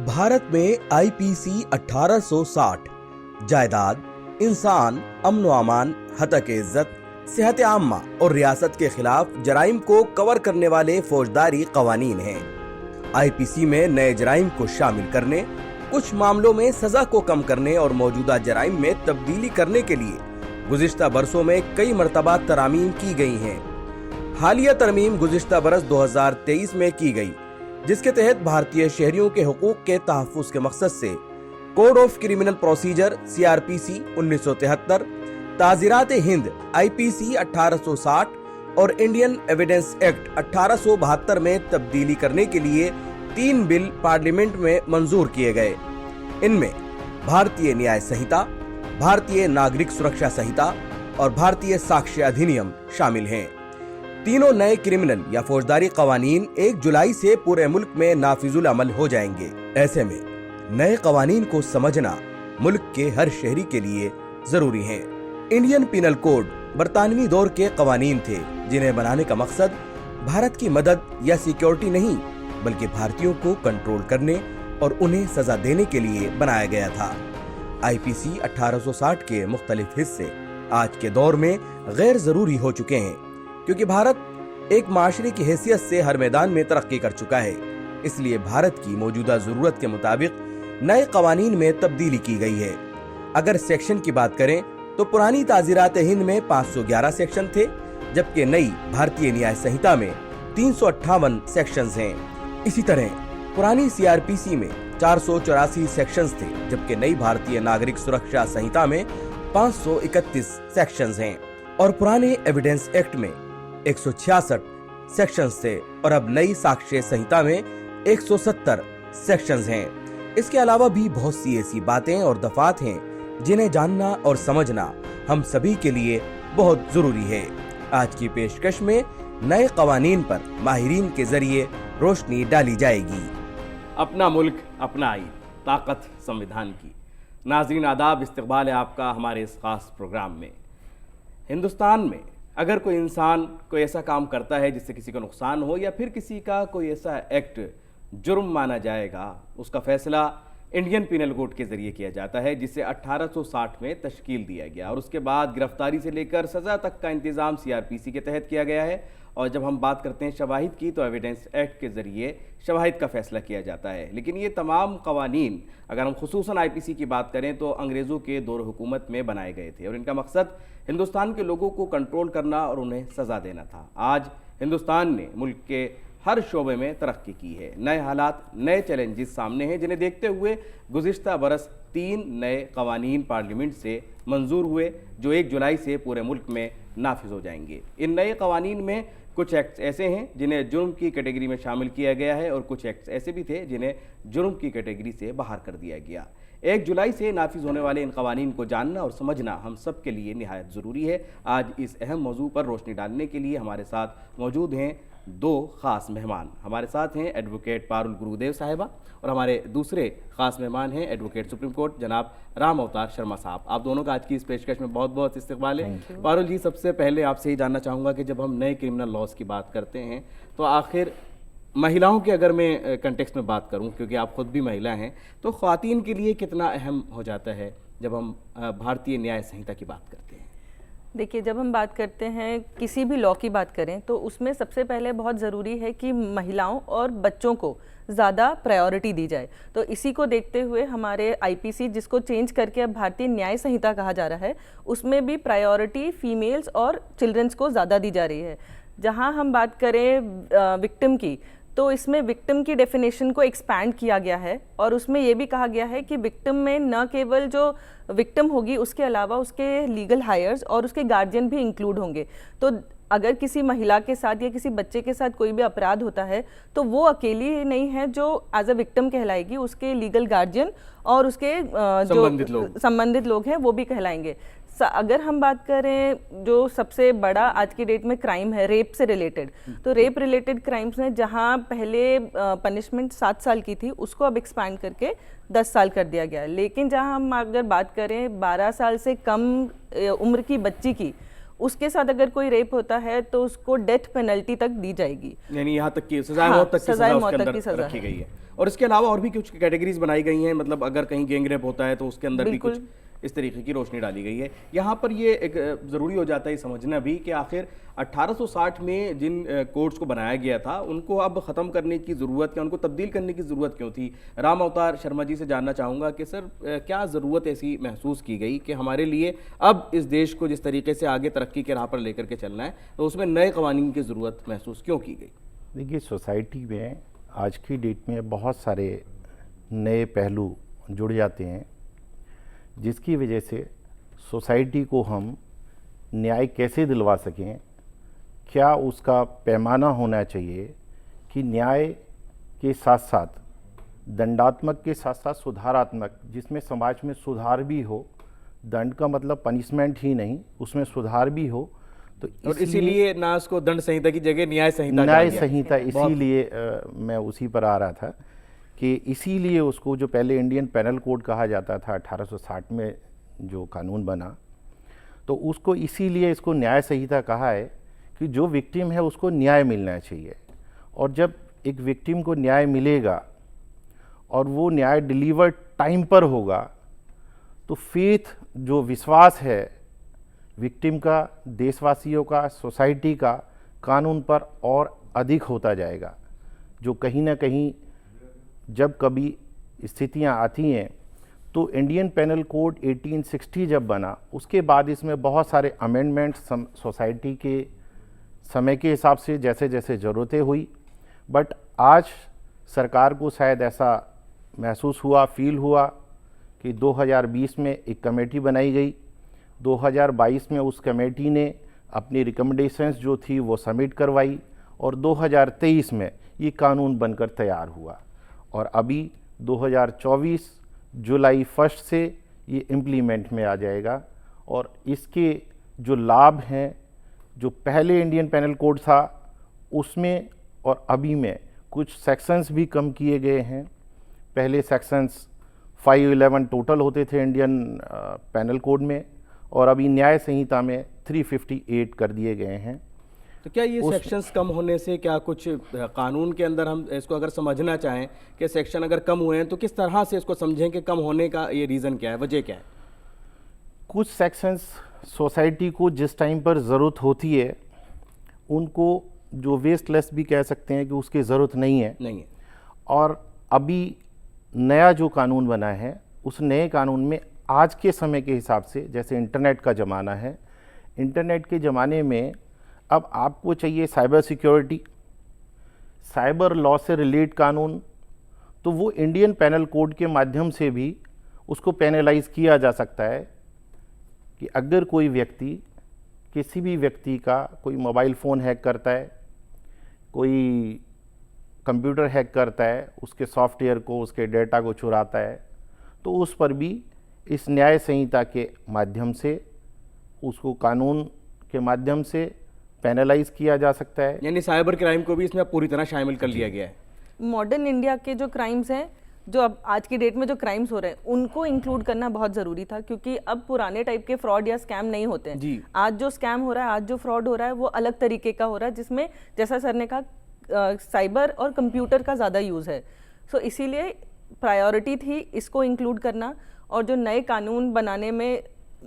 भारत में आईपीसी 1860 जायदाद, इंसान, अमन व अमान, हतक इज्जत, सेहत आम्मा और रियासत के खिलाफ जराइम को कवर करने वाले फौजदारी कवानीन हैं। आईपीसी में नए जराइम को शामिल करने, कुछ मामलों में सजा को कम करने और मौजूदा जराइम में तब्दीली करने के लिए गुज़िश्ता बरसों में कई मरतबा तरमीम की गई हैं। हालिया तरमीम गुज़िश्ता बरस 2023 में की गई, जिसके तहत भारतीय शहरियों के हुकूक के तहफ़्फ़ुज़ के मकसद से code of criminal procedure CRPC 1973, Tazirat Hind IPC 1860 और इंडियन एविडेंस एक्ट 1872 में तब्दीली करने के लिए 3 बिल पार्लियामेंट में मंजूर किए गए। इनमें भारतीय न्याय संहिता, भारतीय नागरिक सुरक्षा संहिता और भारतीय साक्ष्य अधिनियम शामिल हैं। तीनों नए क्रिमिनल या फौजदारी कवानीन 1 जुलाई से पूरे मुल्क में नाफिजुल अमल हो जाएंगे। ऐसे में नए कवानीन को समझना मुल्क के हर शहरी के लिए जरूरी है। इंडियन पीनल कोड बरतानवी दौर के कवानीन थे, जिन्हें बनाने का मकसद भारत की मदद या सिक्योरिटी नहीं, बल्कि भारतीयों को कंट्रोल करने और उन्हें सजा देने के लिए बनाया गया था। आईपीसी 1860 के मुख्तलिफ हिस्से आज के दौर में गैर जरूरी हो चुके हैं, क्योंकि भारत एक माशरे की हैसियत से हर मैदान में तरक्की कर चुका है। इसलिए भारत की मौजूदा जरूरत के मुताबिक नए कवानीन में तब्दीली की गई है। अगर सेक्शन की बात करें तो पुरानी ताज़ीरात हिंद में 511 सेक्शन थे, जबकि नई भारतीय न्याय संहिता में 358 सेक्शंस हैं। इसी तरह पुरानी CRPC में 484 सेक्शंस थे, जबकि नई भारतीय नागरिक सुरक्षा संहिता में 531 सेक्शंस हैं और पुराने एविडेंस एक्ट में 166 सेक्शंस थे और अब नई साक्ष्य संहिता में 170 सेक्शंस हैं। इसके अलावा भी बहुत सी ऐसी बातें और दफात हैं जिन्हें जानना और समझना हम सभी के लिए बहुत जरूरी है। आज की पेशकश में नए कवानीन पर माहिरीन के जरिए रोशनी डाली जाएगी। अपना मुल्क अपना आइन, ताकत संविधान की। नाज़रीन आदाब, इस्तकबाल है आपका हमारे इस खास प्रोग्राम में। हिंदुस्तान में अगर कोई इंसान कोई ऐसा काम करता है जिससे किसी को नुकसान हो या फिर किसी का कोई ऐसा एक्ट जुर्म माना जाएगा, उसका फैसला इंडियन पीनल कोड के जरिए किया जाता है, जिसे 1860 में तश्कील दिया गया और उसके बाद गिरफ्तारी से लेकर सज़ा तक का इंतज़ाम CRPC के तहत किया गया है। और जब हम बात करते हैं शवाहिद की, तो एविडेंस एक्ट के ज़रिए शवाहिद का फैसला किया जाता है। लेकिन ये तमाम कवानीन, अगर हम खुसूसन IPC की बात करें, तो अंग्रेज़ों के दौर हुकूमत में बनाए गए थे और इनका मकसद हिंदुस्तान के लोगों को कंट्रोल करना और उन्हें सज़ा देना था। आज हिंदुस्तान ने मुल्क के हर शोबे में तरक्की की है। नए हालात, नए चैलेंजेस सामने हैं, जिन्हें देखते हुए गुज़िश्ता बरस 3 नए कवानीन पार्लियामेंट से मंजूर हुए, जो 1 जुलाई से पूरे मुल्क में नाफिज हो जाएंगे। इन नए कवानीन में कुछ एक्ट्स ऐसे हैं जिन्हें जुर्म की कैटेगरी में शामिल किया गया है और कुछ एक्ट्स ऐसे भी थे जिन्हें जुर्म की कैटेगरी से बाहर कर दिया गया। 1 जुलाई से नाफिज होने वाले इन कवानीन को जानना और समझना हम सब के लिए निहायत ज़रूरी है। आज इस अहम मौजू पर रोशनी डालने के लिए हमारे साथ मौजूद हैं 2 ख़ास मेहमान। हमारे साथ हैं एडवोकेट पारुल गुरुदेव साहिबा और हमारे दूसरे ख़ास मेहमान हैं एडवोकेट सुप्रीम कोर्ट जनाब राम अवतार शर्मा साहब। आप दोनों का आज की इस पेशकश में बहुत बहुत इस्तकबाल है। पारुल जी, सबसे पहले आपसे ही जानना चाहूँगा कि जब हम नए क्रिमिनल लॉज की बात करते हैं, तो आखिर महिलाओं के, अगर मैं कंटेक्स्ट में बात करूं, क्योंकि आप खुद भी महिला हैं, तो ख़वातीन के लिए कितना अहम हो जाता है जब हम भारतीय न्याय संहिता की बात करते हैं? देखिए, जब हम बात करते हैं किसी भी लॉ की बात करें, तो उसमें सबसे पहले बहुत ज़रूरी है कि महिलाओं और बच्चों को ज़्यादा प्रायोरिटी दी जाए। तो इसी को देखते हुए हमारे IPC, जिसको चेंज करके अब भारतीय न्याय संहिता कहा जा रहा है, उसमें भी प्रायोरिटी फीमेल्स और चिल्ड्रंस को ज़्यादा दी जा रही है। जहाँ हम बात करें विक्टिम की, तो इसमें विक्टिम की डेफिनेशन को एक्सपैंड किया गया है और उसमें ये भी कहा गया है कि विक्टिम में न केवल जो विक्टिम होगी, उसके अलावा उसके लीगल हायर्स और उसके गार्जियन भी इंक्लूड होंगे। तो अगर किसी महिला के साथ या किसी बच्चे के साथ कोई भी अपराध होता है, तो वो अकेली नहीं है जो एज अ विक्टिम कहलाएगी, उसके लीगल गार्जियन और उसके जो संबंधित लोग हैं वो भी कहलाएंगे। अगर हम बात करें जो सबसे बड़ा आज की डेट में क्राइम है रेप से रिलेटेड, तो रेप रिलेटेड क्राइम्स में जहां पहले पनिशमेंट 7 साल की थी, उसको अब एक्सपैंड करके 10 साल कर दिया गया है। लेकिन जहां हम अगर बात करें 12 साल से कम उम्र की बच्ची की, उसके साथ अगर कोई रेप होता है तो उसको डेथ पेनल्टी तक दी जाएगी, यानी यहाँ तक की सजाए हाँ, मौत तक की सजाए सजा मौत उसके तक की अंदर सजा रखी है। गई है। और इसके अलावा और भी कुछ कैटेगरीज बनाई गई हैं, मतलब अगर कहीं गैंग रेप होता है तो उसके अंदर भी कुछ इस तरीके की रोशनी डाली गई है। यहाँ पर ये एक ज़रूरी हो जाता है समझना भी कि आखिर 1860 में जिन कोड्स को बनाया गया था उनको अब ख़त्म करने की ज़रूरत या उनको तब्दील करने की ज़रूरत क्यों थी। राम अवतार शर्मा जी से जानना चाहूँगा कि सर क्या ज़रूरत ऐसी महसूस की गई कि हमारे लिए अब इस देश को जिस तरीके से आगे तरक्की के राह पर लेकर के चलना है तो उसमें नए कवानीन की ज़रूरत महसूस क्यों की गई? देखिए, सोसाइटी में आज की डेट में बहुत सारे नए पहलू जुड़ जाते हैं जिसकी वजह से सोसाइटी को हम न्याय कैसे दिलवा सकें, क्या उसका पैमाना होना चाहिए कि न्याय के साथ साथ दंडात्मक के साथ साथ सुधारात्मक, जिसमें समाज में सुधार भी हो। दंड का मतलब पनिशमेंट ही नहीं, उसमें सुधार भी हो। तो और इसीलिए ना उसको दंड संहिता की जगह न्याय संहिता न्याय संहिता इसीलिए मैं उसी पर आ रहा था कि इसीलिए उसको जो पहले इंडियन पेनल कोड कहा जाता था 1860 में जो कानून बना, तो उसको इसीलिए इसको न्याय संहिता कहा है कि जो विक्टिम है उसको न्याय मिलना चाहिए। और जब एक विक्टिम को न्याय मिलेगा और वो न्याय डिलीवर टाइम पर होगा तो फेथ, जो विश्वास है विक्टिम का, देशवासियों का, सोसाइटी का कानून पर और अधिक होता जाएगा। जो कहीं ना कहीं जब कभी स्थितियां आती हैं तो इंडियन पेनल कोड 1860 जब बना उसके बाद इसमें बहुत सारे अमेंडमेंट्स सोसाइटी के समय के हिसाब से जैसे जैसे ज़रूरतें हुई, बट आज सरकार को शायद ऐसा महसूस हुआ, फील हुआ कि 2020 में एक कमेटी बनाई गई। 2022 में उस कमेटी ने अपनी रिकमेंडेशंस जो थी वो सबमिट करवाई और 2023 में ये कानून बनकर तैयार हुआ और अभी 2024 जुलाई 1 से ये इम्प्लीमेंट में आ जाएगा। और इसके जो लाभ हैं, जो पहले इंडियन पेनल कोड था उसमें और अभी में कुछ सेक्शंस भी कम किए गए हैं। पहले सेक्शंस 511 टोटल होते थे इंडियन पेनल कोड में और अभी न्याय संहिता में 358 कर दिए गए हैं। तो क्या ये सेक्शंस कम होने से क्या कुछ कानून के अंदर हम इसको अगर समझना चाहें कि सेक्शन अगर कम हुए हैं तो किस तरह से इसको समझें कि कम होने का ये रीज़न क्या है, वजह क्या है? कुछ सेक्शंस सोसाइटी को जिस टाइम पर ज़रूरत होती है उनको जो वेस्टलेस भी कह सकते हैं कि उसकी ज़रूरत नहीं है। और अभी नया जो कानून बना है उस नए कानून में आज के समय के हिसाब से, जैसे इंटरनेट का ज़माना है, इंटरनेट के ज़माने में अब आपको चाहिए साइबर सिक्योरिटी, साइबर लॉ से रिलेट कानून, तो वो इंडियन पेनल कोड के माध्यम से भी उसको पेनलाइज किया जा सकता है कि अगर कोई व्यक्ति किसी भी व्यक्ति का कोई मोबाइल फ़ोन हैक करता है, कोई कंप्यूटर हैक करता है, उसके सॉफ्टवेयर को, उसके डेटा को चुराता है, तो उस पर भी इस न्याय संहिता के माध्यम से उसको कानून के माध्यम से पेनलाइज किया जा सकता है। यानी साइबर क्राइम को भी इसमें पूरी तरह शामिल कर लिया गया है। मॉडर्न इंडिया के जो क्राइम्स हैं, जो अब आज की डेट में जो क्राइम्स हो रहे हैं उनको इंक्लूड करना बहुत ज़रूरी था, क्योंकि अब पुराने टाइप के फ्रॉड या स्कैम नहीं होते हैं जी। आज जो स्कैम हो रहा है, आज जो फ्रॉड हो रहा है वो अलग तरीके का हो रहा है, जिसमें जैसा सर ने कहा साइबर और कंप्यूटर का ज़्यादा यूज़ है। सो इसीलिए प्रायोरिटी थी इसको इंक्लूड करना और जो नए कानून बनाने में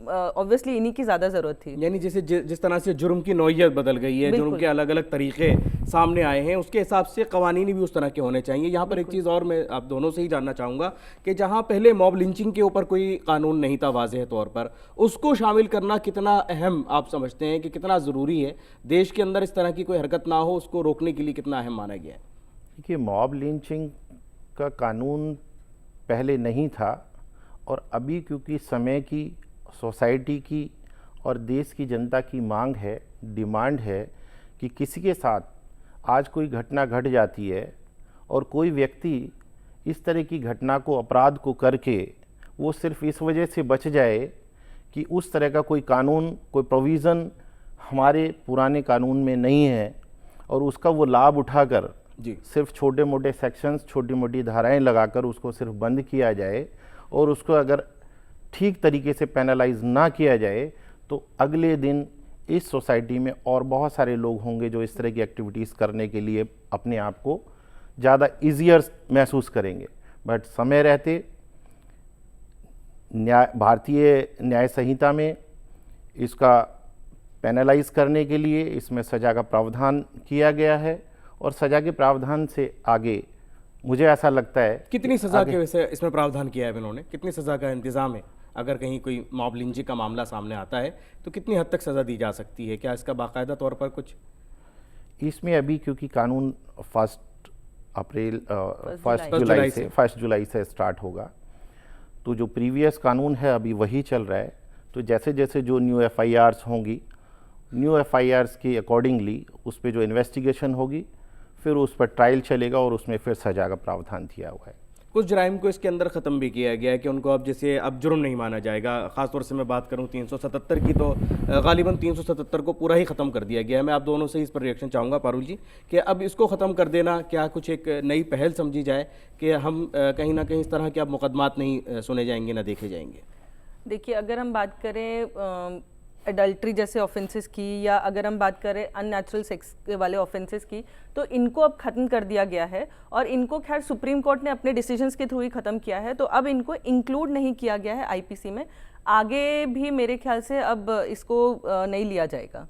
ऑब्वियसली इन्हीं की ज़्यादा ज़रूरत थी। यानी जैसे जिस तरह से जुर्म की नौइयत बदल गई है, जुर्म के अलग अलग तरीके सामने आए हैं, उसके हिसाब से कवानीन भी उस तरह के होने चाहिए। यहाँ पर एक चीज़ और मैं आप दोनों से ही जानना चाहूँगा कि जहाँ पहले मॉब लिंचिंग के ऊपर कोई कानून नहीं था वाज़ेह तौर पर, उसको शामिल करना कितना अहम आप समझते हैं कि कितना ज़रूरी है? देश के अंदर इस तरह की कोई हरकत ना हो, उसको रोकने के लिए कितना अहम माना गया है? देखिए, मॉब लिंचिंग का कानून पहले नहीं था और अभी क्योंकि समय की, सोसाइटी की और देश की जनता की मांग है, डिमांड है कि किसी के साथ आज कोई घटना घट जाती है और कोई व्यक्ति इस तरह की घटना को, अपराध को करके वो सिर्फ इस वजह से बच जाए कि उस तरह का कोई कानून, कोई प्रोविज़न हमारे पुराने कानून में नहीं है और उसका वो लाभ उठाकर सिर्फ छोटे मोटे सेक्शंस, छोटी मोटी धाराएं लगाकर उसको सिर्फ बंद किया जाए और उसको अगर ठीक तरीके से पेनलाइज ना किया जाए तो अगले दिन इस सोसाइटी में और बहुत सारे लोग होंगे जो इस तरह की एक्टिविटीज़ करने के लिए अपने आप को ज़्यादा ईजियर महसूस करेंगे। बट समय रहते भारतीय न्याय संहिता में इसका पेनलाइज करने के लिए इसमें सज़ा का प्रावधान किया गया है, और सज़ा के प्रावधान से आगे मुझे ऐसा लगता है कितनी सज़ा के वैसे इसमें प्रावधान किया है इन्होंने, कितनी सज़ा का इंतज़ाम है? अगर कहीं कोई मॉब लिंचिंग का मामला सामने आता है तो कितनी हद तक सज़ा दी जा सकती है? क्या इसका बाकायदा तौर पर कुछ इसमें अभी, क्योंकि कानून 1 जुलाई से स्टार्ट होगा, तो जो प्रीवियस कानून है अभी वही चल रहा है। तो जैसे जैसे जो न्यू FIRs होंगी, न्यू FIRs के अकॉर्डिंगली उस पर जो इन्वेस्टिगेशन होगी, फिर उस पर ट्रायल चलेगा और उसमें फिर सजा का प्रावधान किया हुआ है। कुछ जराइम को इसके अंदर ख़त्म भी किया गया है कि उनको अब जैसे अब जुर्म नहीं माना जाएगा। ख़ासतौर से मैं बात करूं 377 की, तो गालिबन 377 को पूरा ही ख़त्म कर दिया गया है। मैं आप दोनों से इस पर रिएक्शन चाहूँगा पारुल जी, कि अब इसको ख़त्म कर देना क्या कुछ एक नई पहल समझी जाए कि हम कहीं ना कहीं इस तरह के अब मुकदमात नहीं सुने जाएंगे, ना देखे जाएंगे? देखिए, अगर हम बात करें एडल्ट्री जैसे ऑफेंसेस की, या अगर हम बात करें अननेचुरल सेक्स वाले ऑफेंसेस की, तो इनको अब ख़त्म कर दिया गया है। और इनको खैर सुप्रीम कोर्ट ने अपने डिसीजंस के थ्रू ही ख़त्म किया है, तो अब इनको इंक्लूड नहीं किया गया है IPC में। आगे भी मेरे ख्याल से अब इसको नहीं लिया जाएगा।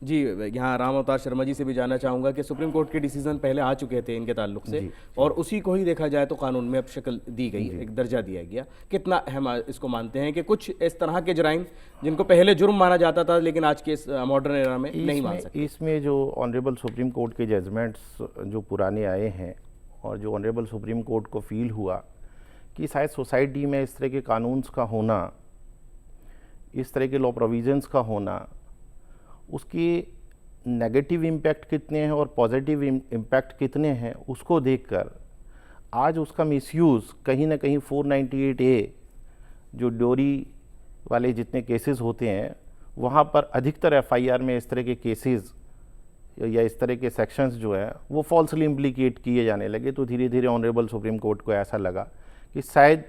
जी, यहाँ राम अवतार शर्मा जी से भी जानना चाहूँगा कि सुप्रीम कोर्ट के डिसीजन पहले आ चुके थे इनके ताल्लुक से, और उसी को ही देखा जाए तो कानून में अब शक्ल दी गई, एक दर्जा दिया गया। कितना अहम इसको मानते हैं कि कुछ इस तरह के जराइम जिनको पहले जुर्म माना जाता था लेकिन आज के इस मॉडर्न एरा में नहीं मान सकते? इसमें जो ऑनरेबल सुप्रीम कोर्ट के जजमेंट्स जो पुराने आए हैं, और जो ऑनरेबल सुप्रीम कोर्ट को फील हुआ कि शायद सोसाइटी में इस तरह के कानून्स का होना, इस तरह के लॉ प्रोविजंस का होना, उसके नेगेटिव इम्पैक्ट कितने हैं और पॉजिटिव इम्पैक्ट कितने हैं, उसको देखकर आज उसका मिसयूज़ कहीं ना कहीं 498A जो डोरी वाले जितने केसेस होते हैं, वहाँ पर अधिकतर FIR में इस तरह के केसेस या इस तरह के सेक्शंस जो हैं वो फॉल्सली इम्प्लीकेट किए जाने लगे। तो धीरे धीरे ऑनरेबल सुप्रीम कोर्ट को ऐसा लगा कि शायद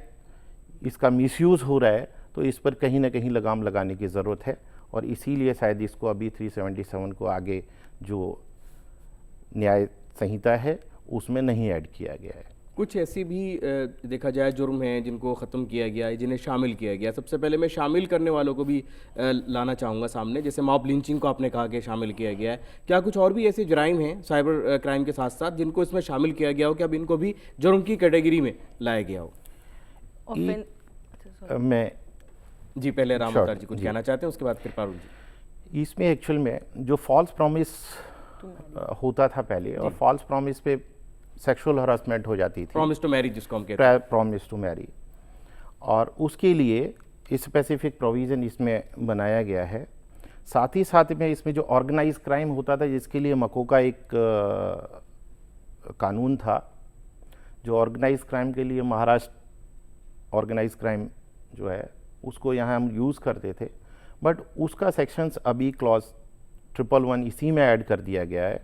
इसका मिसयूज़ हो रहा है, तो इस पर कहीं ना कहीं लगाम लगाने की ज़रूरत है, और इसीलिए शायद इसको अभी 377 को आगे जो न्याय संहिता है उसमें नहीं ऐड किया गया है। कुछ ऐसी भी देखा जाए जुर्म हैं जिनको ख़त्म किया गया है, जिन्हें शामिल किया गया। सबसे पहले मैं शामिल करने वालों को भी लाना चाहूँगा सामने, जैसे मॉब लिंचिंग को आपने कहा कि शामिल किया गया है। क्या कुछ और भी ऐसे जराइम हैं साइबर क्राइम के साथ साथ जिनको इसमें शामिल किया गया हो कि अब इनको भी जुर्म की कैटेगरी में लाया गया हो? मैं जी, पहले राम अवतार जी कुछ कहना चाहते हैं, उसके बाद फिर पारुल जी। इसमें एक्चुअल में जो फॉल्स प्रॉमिस होता था पहले, और फॉल्स प्रॉमिस पे सेक्सुअल हरासमेंट हो जाती थी, प्रॉमिस टू मैरी जिसको हम कहते हैं, प्रॉमिस टू मैरी, और उसके लिए स्पेसिफिक प्रोविज़न इसमें बनाया गया है। साथ ही साथ में इसमें जो ऑर्गेनाइज क्राइम होता था, जिसके लिए मको का एक कानून था, जो ऑर्गेनाइज क्राइम के लिए महाराष्ट्र ऑर्गेनाइज क्राइम जो है उसको यहाँ हम यूज़ करते थे, बट उसका सेक्शंस अभी क्लॉज 111 इसी में ऐड कर दिया गया है।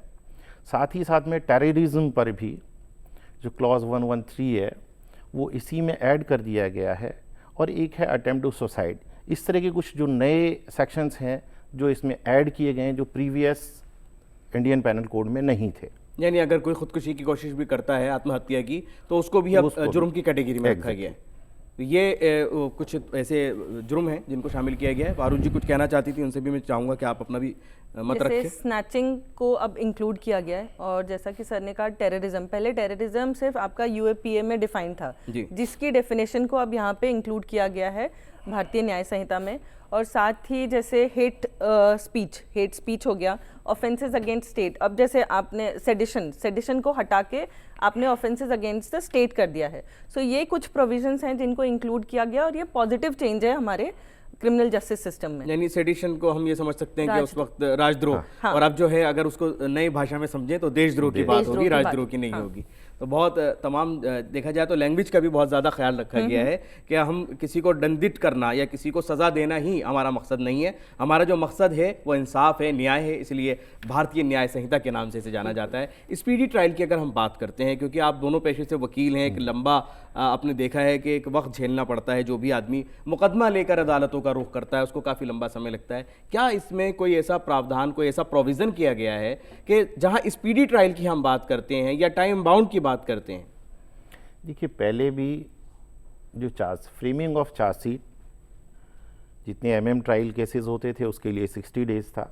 साथ ही साथ में टेररिज्म पर भी जो क्लॉज 113 है वो इसी में ऐड कर दिया गया है, और एक है अटेम्प्ट टू सुसाइड। इस तरह के कुछ जो नए सेक्शंस हैं जो इसमें ऐड किए गए हैं, जो प्रीवियस इंडियन पैनल कोड में नहीं थे। यानी अगर कोई खुदकुशी की कोशिश भी करता है, आत्महत्या की, तो उसको भी अब जुर्म की कैटेगरी में रखा गया है। तो ये कुछ ऐसे जुर्म हैं जिनको शामिल किया गया है। पारुल जी कुछ कहना चाहती थी, उनसे भी मैं चाहूँगा कि आप अपना भी मत रखें। स्नैचिंग को अब इंक्लूड किया गया है, और जैसा कि सर ने कहा टेररिज्म, पहले टेररिज्म सिर्फ आपका UAPA में डिफाइन था, जिसकी डेफिनेशन को अब यहाँ पे इंक्लूड किया गया है भारतीय न्याय संहिता में। और साथ ही जैसे हेट स्पीच हो गया, ऑफेंसेस अगेंस्ट स्टेट। अब जैसे आपने सेडिशन को हटा के आपने ऑफेंसेस अगेंस्ट द स्टेट कर दिया है। सो ये कुछ प्रोविजंस हैं जिनको इंक्लूड किया गया, और ये पॉजिटिव चेंज है हमारे क्रिमिनल जस्टिस सिस्टम में। यानी सेडिशन को हम ये समझ सकते हैं कि उस वक्त राजद्रोह, हाँ। और अब जो है अगर उसको नई भाषा में समझें तो देशद्रोह की बात होगी, राजद्रोह की नहीं होगी। तो बहुत तमाम देखा जाए तो लैंग्वेज का भी बहुत ज़्यादा ख्याल रखा गया है कि हम किसी को दंडित करना या किसी को सज़ा देना ही हमारा मकसद नहीं है। हमारा जो मकसद है वो इंसाफ है, न्याय है, इसलिए ये भारतीय न्याय संहिता के नाम से इसे जाना जाता है। स्पीडी ट्रायल की अगर हम बात करते हैं, क्योंकि आप दोनों पेशे से वकील हैं, एक लंबा आपने देखा है कि एक वक्त झेलना पड़ता है, जो भी आदमी मुकदमा लेकर अदालतों का रुख करता है उसको काफ़ी लंबा समय लगता है। क्या इसमें कोई ऐसा प्रावधान, कोई ऐसा प्रोविज़न किया गया है कि जहाँ स्पीडी ट्रायल की हम बात करते हैं या टाइम बाउंड की बात करते हैं? देखिए, पहले भी जो फ्रेमिंग ऑफ चार्जशीट, जितने ट्रायल केसेस होते थे उसके लिए 60 डेज था,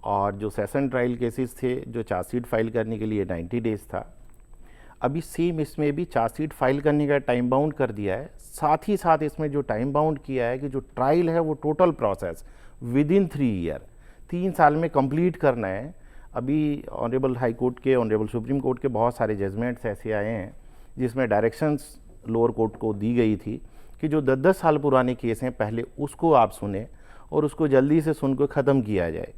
और जो सेशन ट्रायल केसेस थे जो चार्जशीट फाइल करने के लिए 90 डेज था। अभी सेम इसमें भी चार्जशीट फाइल करने का टाइम बाउंड कर दिया है। साथ ही साथ इसमें जो टाइम बाउंड किया है कि जो ट्रायल है वो total process with in 3 year, 3 साल में कंप्लीट करना है। अभी ऑनरेबल हाई कोर्ट के, ऑनरेबल सुप्रीम कोर्ट के बहुत सारे जजमेंट्स ऐसे आए हैं जिसमें डायरेक्शंस लोअर कोर्ट को दी गई थी कि जो 10-10 साल पुराने केस हैं पहले उसको आप सुने और उसको जल्दी से सुन को ख़त्म किया जाए।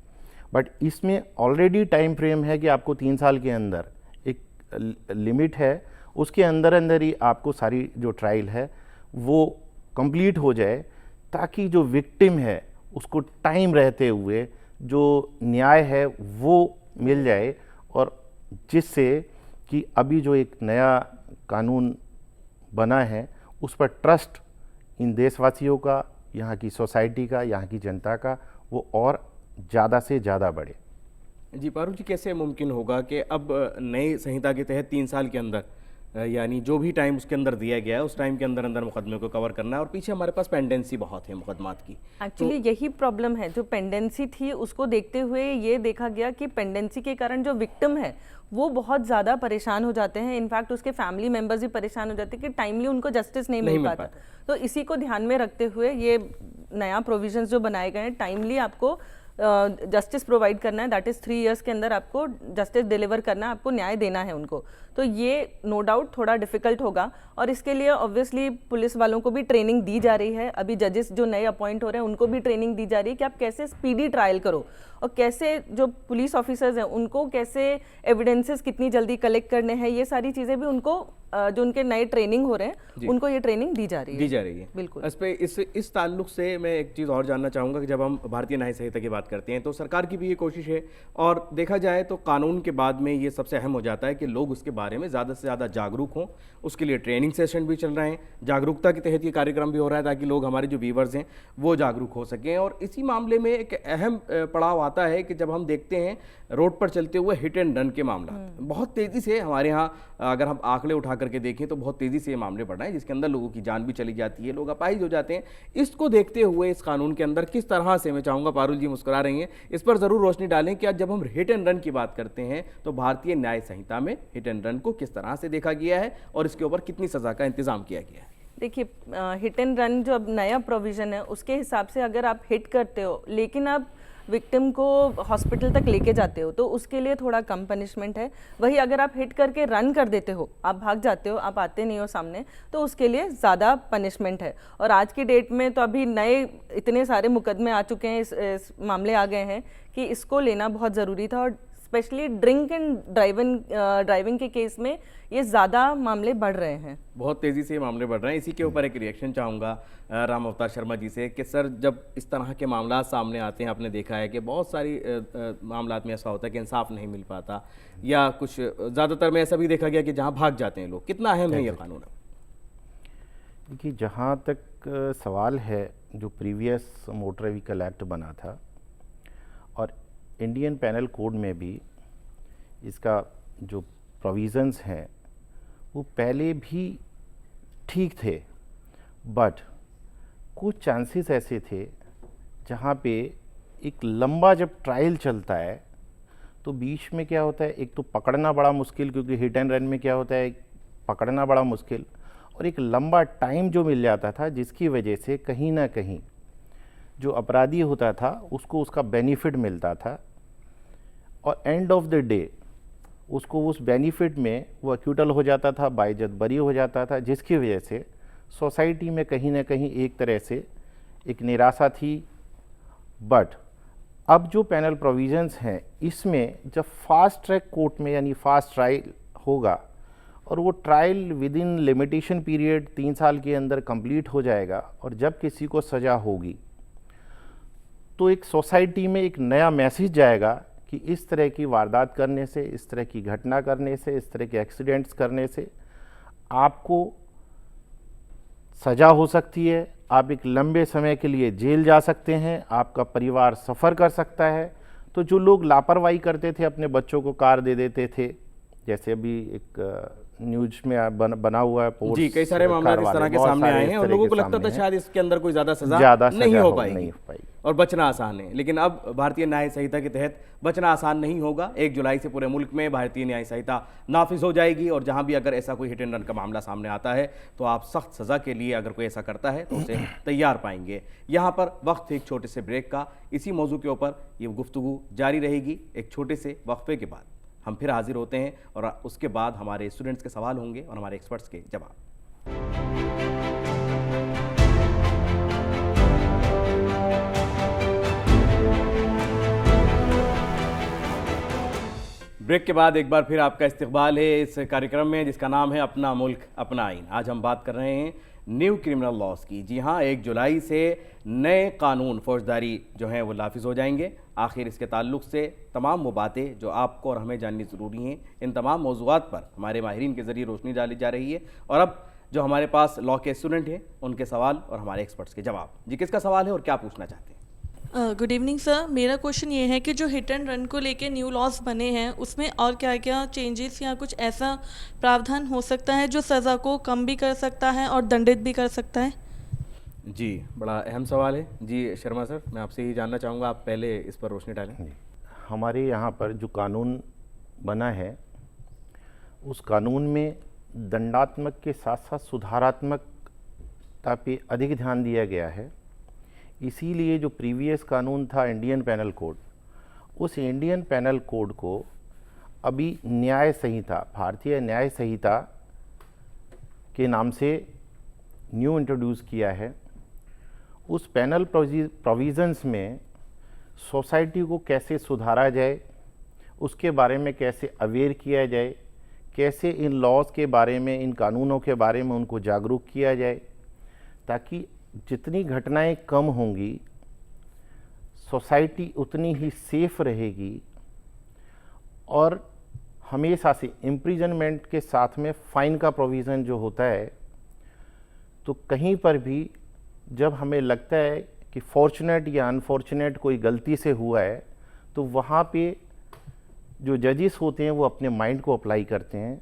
बट इसमें ऑलरेडी टाइम फ्रेम है कि आपको 3 साल के अंदर एक लिमिट है, उसके अंदर अंदर ही आपको सारी जो ट्रायल है वो कंप्लीट हो जाए, ताकि जो विक्टिम है उसको टाइम रहते हुए जो न्याय है वो मिल जाए, और जिससे कि अभी जो एक नया कानून बना है उस पर ट्रस्ट इन देशवासियों का, यहाँ की सोसाइटी का, यहाँ की जनता का, वो और ज़्यादा से ज़्यादा बढ़े। जी पारुल जी, कैसे मुमकिन होगा कि अब नई संहिता के तहत 3 साल के अंदर, यानी जो भी टाइम उसके अंदर दिया गया है उस टाइम के अंदर अंदर मुकदमे को कवर करना है, और पीछे हमारे पास पेंडेंसी बहुत है मुकदमात की। एक्चुअली यही प्रॉब्लम है, जो पेंडेंसी थी उसको देखते हुए ये देखा गया कि पेंडेंसी के कारण जो विक्टिम है वो बहुत ज़्यादा परेशान हो जाते हैं। इनफैक्ट उसके फैमिली मेंबर्स भी परेशान हो जाते हैं कि टाइमली उनको जस्टिस नहीं मिल पाता। तो इसी को ध्यान में रखते हुए ये नया प्रोविजंस जो बनाए गए हैं, टाइमली आपको जस्टिस प्रोवाइड करना है, दैट इज़ 3 इयर्स के अंदर आपको जस्टिस डिलीवर करना है, आपको न्याय देना है उनको। तो ये नो डाउट थोड़ा डिफिकल्ट होगा, और इसके लिए ऑब्वियसली पुलिस वालों को भी ट्रेनिंग दी जा रही है। अभी जजेस जो नए अपॉइंट हो रहे हैं उनको भी ट्रेनिंग दी जा रही है कि आप कैसे स्पीडी ट्रायल करो, और कैसे जो पुलिस ऑफिसर्स हैं उनको कैसे एविडेंसेस कितनी जल्दी कलेक्ट करने हैं, ये सारी चीज़ें भी उनको जो उनके नए ट्रेनिंग हो रहे हैं उनको ये ट्रेनिंग दी जा रही है। बिल्कुल। इस ताल्लुक से मैं एक चीज़ और जानना चाहूँगा कि जब हम भारतीय न्याय संहिता की बात करते हैं तो सरकार की भी ये कोशिश है, और देखा जाए तो कानून के बाद में ये सबसे अहम हो जाता है कि लोग उसके बारे में ज़्यादा से ज़्यादा जागरूक हों। उसके लिए ट्रेनिंग सेशन भी चल रहे हैं, जागरूकता के तहत ये कार्यक्रम भी हो रहा है ताकि लोग, हमारे जो व्यूवर्स हैं वो जागरूक हो सकें। और इसी मामले में एक अहम पड़ाव आता है कि जब हम देखते हैं रोड पर चलते हुए हिट एंड रन के मामला बहुत तेज़ी से हमारे यहाँ, अगर हम आंकड़े उठा करके देखें तो बहुत तेज़ी से ये मामले बढ़ रहे हैं, जिसके अंदर लोगों की जान भी चली जाती है, लोग अपाहिज हो जाते हैं। इसको देखते हुए इस कानून के अंदर किस तरह से, मैं चाहूँगा पारुल जी मुस्कुरा रही हैं, इस पर ज़रूर रोशनी डालें कि आज जब हम हिट एंड रन की बात करते हैं तो भारतीय न्याय संहिता में हिट एंड रन को किस तरह से देखा गया है और इसके ऊपर कितनी सज़ा का इंतजाम किया गया है। देखिए, हिट एंड रन जो अब नया प्रोविज़न है उसके हिसाब से अगर आप हिट करते हो लेकिन आप विक्टिम को हॉस्पिटल तक लेके जाते हो तो उसके लिए थोड़ा कम पनिशमेंट है। वही अगर आप हिट करके रन कर देते हो, आप भाग जाते हो, आप आते नहीं हो सामने, तो उसके लिए ज़्यादा पनिशमेंट है। और आज की डेट में तो अभी नए इतने सारे मुकदमे आ चुके हैं, इस मामले आ गए हैं कि इसको लेना बहुत ज़रूरी था। और स्पेशली ड्रिंक एंड ड्राइविंग के केस में ये ज़्यादा मामले बढ़ रहे हैं, बहुत तेज़ी से मामले बढ़ रहे हैं। इसी के ऊपर एक रिएक्शन चाहूँगा राम अवतार शर्मा जी से कि सर, जब इस तरह के मामला सामने आते हैं, आपने देखा है कि बहुत सारी मामलात में ऐसा होता है कि इंसाफ नहीं मिल पाता, या कुछ ज़्यादातर में ऐसा भी देखा गया कि जहाँ भाग जाते हैं लोग। कितना अहम है ये कानून? देखिए, जहाँ तक सवाल है, जो प्रीवियस मोटर व्हीकल एक्ट बना था और इंडियन पैनल कोड में भी इसका जो प्रोविज़न्स हैं वो पहले भी ठीक थे, बट कुछ चांसेस ऐसे थे जहाँ पे एक लंबा जब ट्रायल चलता है तो बीच में क्या होता है, एक तो पकड़ना बड़ा मुश्किल, क्योंकि हिट एंड रन में क्या होता है, पकड़ना बड़ा मुश्किल, और एक लंबा टाइम जो मिल जाता था, जिसकी वजह से कहीं ना कहीं जो अपराधी होता था उसको उसका बेनिफिट मिलता था, और एंड ऑफ द डे उसको उस बेनिफिट में वो एक्यूटल हो जाता था, बाइज्जत बरी हो जाता था, जिसकी वजह से सोसाइटी में कहीं ना कहीं एक तरह से एक निराशा थी। बट अब जो पैनल प्रोविज़न्स हैं, इसमें जब फास्ट ट्रैक कोर्ट में यानी फास्ट ट्रायल होगा और वो trial with in limitation period 3 साल के अंदर कंप्लीट हो जाएगा, और जब किसी को सज़ा होगी तो एक सोसाइटी में एक नया मैसेज जाएगा कि इस तरह की वारदात करने से, इस तरह की घटना करने से, इस तरह के एक्सीडेंट्स करने से आपको सज़ा हो सकती है, आप एक लंबे समय के लिए जेल जा सकते हैं, आपका परिवार सफ़र कर सकता है। तो जो लोग लापरवाही करते थे, अपने बच्चों को कार दे देते थे, जैसे अभी एक न्यूज में बना हुआ है पोस्ट, जी, कई सारे मामले इस तरह के सामने आए हैं और लोगों को लगता था शायद इसके अंदर कोई ज़्यादा नहीं हो पाएगी और बचना आसान है। लेकिन अब भारतीय न्याय संहिता के तहत बचना आसान नहीं होगा। 1 जुलाई से पूरे मुल्क में भारतीय न्याय संहिता नाफिज हो जाएगी और जहां भी अगर ऐसा कोई हिट एंड रन का मामला सामने आता है तो आप सख्त सज़ा के लिए अगर कोई ऐसा करता है तो उसे तैयार पाएंगे। यहाँ पर वक्त एक छोटे से ब्रेक का, इसी मौजू के ऊपर ये गुफ्तगू जारी रहेगी। एक छोटे से वक्फे के बाद हम फिर हाजिर होते हैं और उसके बाद हमारे स्टूडेंट्स के सवाल होंगे और हमारे एक्सपर्ट्स के जवाब। ब्रेक के बाद एक बार फिर आपका इस्तकबाल है इस कार्यक्रम में जिसका नाम है अपना मुल्क अपना आइन। आज हम बात कर रहे हैं न्यू क्रिमिनल लॉज की। जी हाँ, 1 जुलाई से नए कानून फौजदारी जो हैं वो नाफिज हो जाएंगे। आखिर इसके ताल्लुक से तमाम वो बातें जो आपको और हमें जाननी ज़रूरी हैं, इन तमाम मौज़ूआत पर हमारे माहिरीन के ज़रिए रोशनी डाली जा रही है। और अब जो हमारे पास लॉ के स्टूडेंट हैं उनके सवाल और हमारे एक्सपर्ट्स के जवाब। जी, किसका सवाल है और क्या पूछना चाहते हैं? गुड इवनिंग सर, मेरा क्वेश्चन ये है कि जो हिट एंड रन को लेके न्यू लॉज बने हैं उसमें और क्या क्या चेंजेस या कुछ ऐसा प्रावधान हो सकता है जो सज़ा को कम भी कर सकता है और दंडित भी कर सकता है? जी, बड़ा अहम सवाल है। जी शर्मा सर, मैं आपसे ही जानना चाहूँगा, आप पहले इस पर रोशनी डालें। हमारे यहाँ पर जो कानून बना है उस कानून में दंडात्मक के साथ साथ सुधारात्मकता पे अधिक ध्यान दिया गया है। इसीलिए जो प्रीवियस कानून था इंडियन पैनल कोड, उस इंडियन पैनल कोड को अभी न्याय संहिता, भारतीय न्याय संहिता के नाम से न्यू इंट्रोड्यूस किया है। उस पैनल प्रोविज़न्स में सोसाइटी को कैसे सुधारा जाए, उसके बारे में कैसे अवेयर किया जाए, कैसे इन लॉज के बारे में, इन कानूनों के बारे में उनको जागरूक किया जाए, ताकि जितनी घटनाएं कम होंगी सोसाइटी उतनी ही सेफ रहेगी। और हमेशा से इम्प्रिजनमेंट के साथ में फ़ाइन का प्रोविज़न जो होता है, तो कहीं पर भी जब हमें लगता है कि फॉर्चुनेट या अनफॉर्चुनेट कोई गलती से हुआ है तो वहाँ पे जो जजेस होते हैं वो अपने माइंड को अप्लाई करते हैं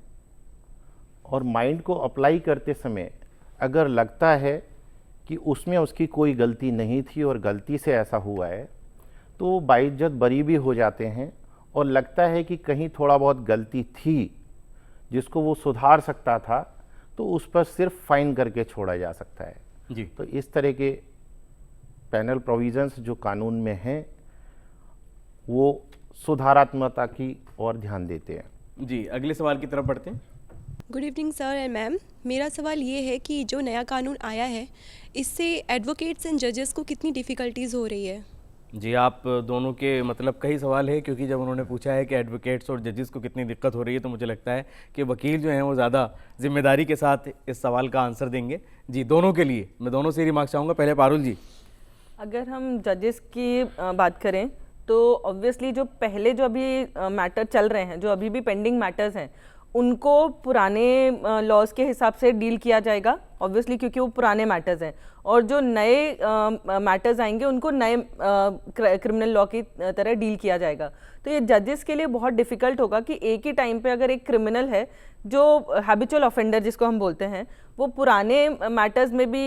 और माइंड को अप्लाई करते समय अगर लगता है कि उसमें उसकी कोई गलती नहीं थी और गलती से ऐसा हुआ है तो वो बाइज्जत बरी भी हो जाते हैं और लगता है कि कहीं थोड़ा बहुत गलती थी जिसको वो सुधार सकता था तो उस पर सिर्फ फाइन करके छोड़ा जा सकता है। जी, तो इस तरह के पैनल प्रोविज़न्स जो कानून में हैं वो सुधारात्मकता की ओर ध्यान देते हैं। जी, अगले सवाल की तरफ बढ़ते हैं। Good evening sir and ma'am, मेरा सवाल ये है कि जो नया कानून आया है इससे एडवोकेट्स एंड जजेस को कितनी डिफ़िकल्टीज़ हो रही है? जी, आप दोनों के मतलब कई सवाल है, क्योंकि जब उन्होंने पूछा है कि एडवोकेट्स और जजेस को कितनी दिक्कत हो रही है तो मुझे लगता है कि वकील जो हैं वो ज़्यादा जिम्मेदारी के साथ इस सवाल का आंसर देंगे। जी, दोनों के लिए मैं दोनों से रिमार्क चाहूँगा। पहले पारुल जी। अगर हम जजेस की बात करें तो ऑब्वियसली जो पहले जो अभी मैटर चल रहे हैं, जो अभी भी पेंडिंग मैटर्स हैं, उनको पुराने लॉज के हिसाब से डील किया जाएगा ऑब्वियसली, क्योंकि वो पुराने मैटर्स हैं। और जो नए मैटर्स आएंगे उनको नए क्रिमिनल लॉ की तरह डील किया जाएगा। तो ये जजेस के लिए बहुत डिफ़िकल्ट होगा कि एक ही टाइम पे अगर एक क्रिमिनल है जो हैबिचुअल ऑफेंडर जिसको हम बोलते हैं, वो पुराने मैटर्स में भी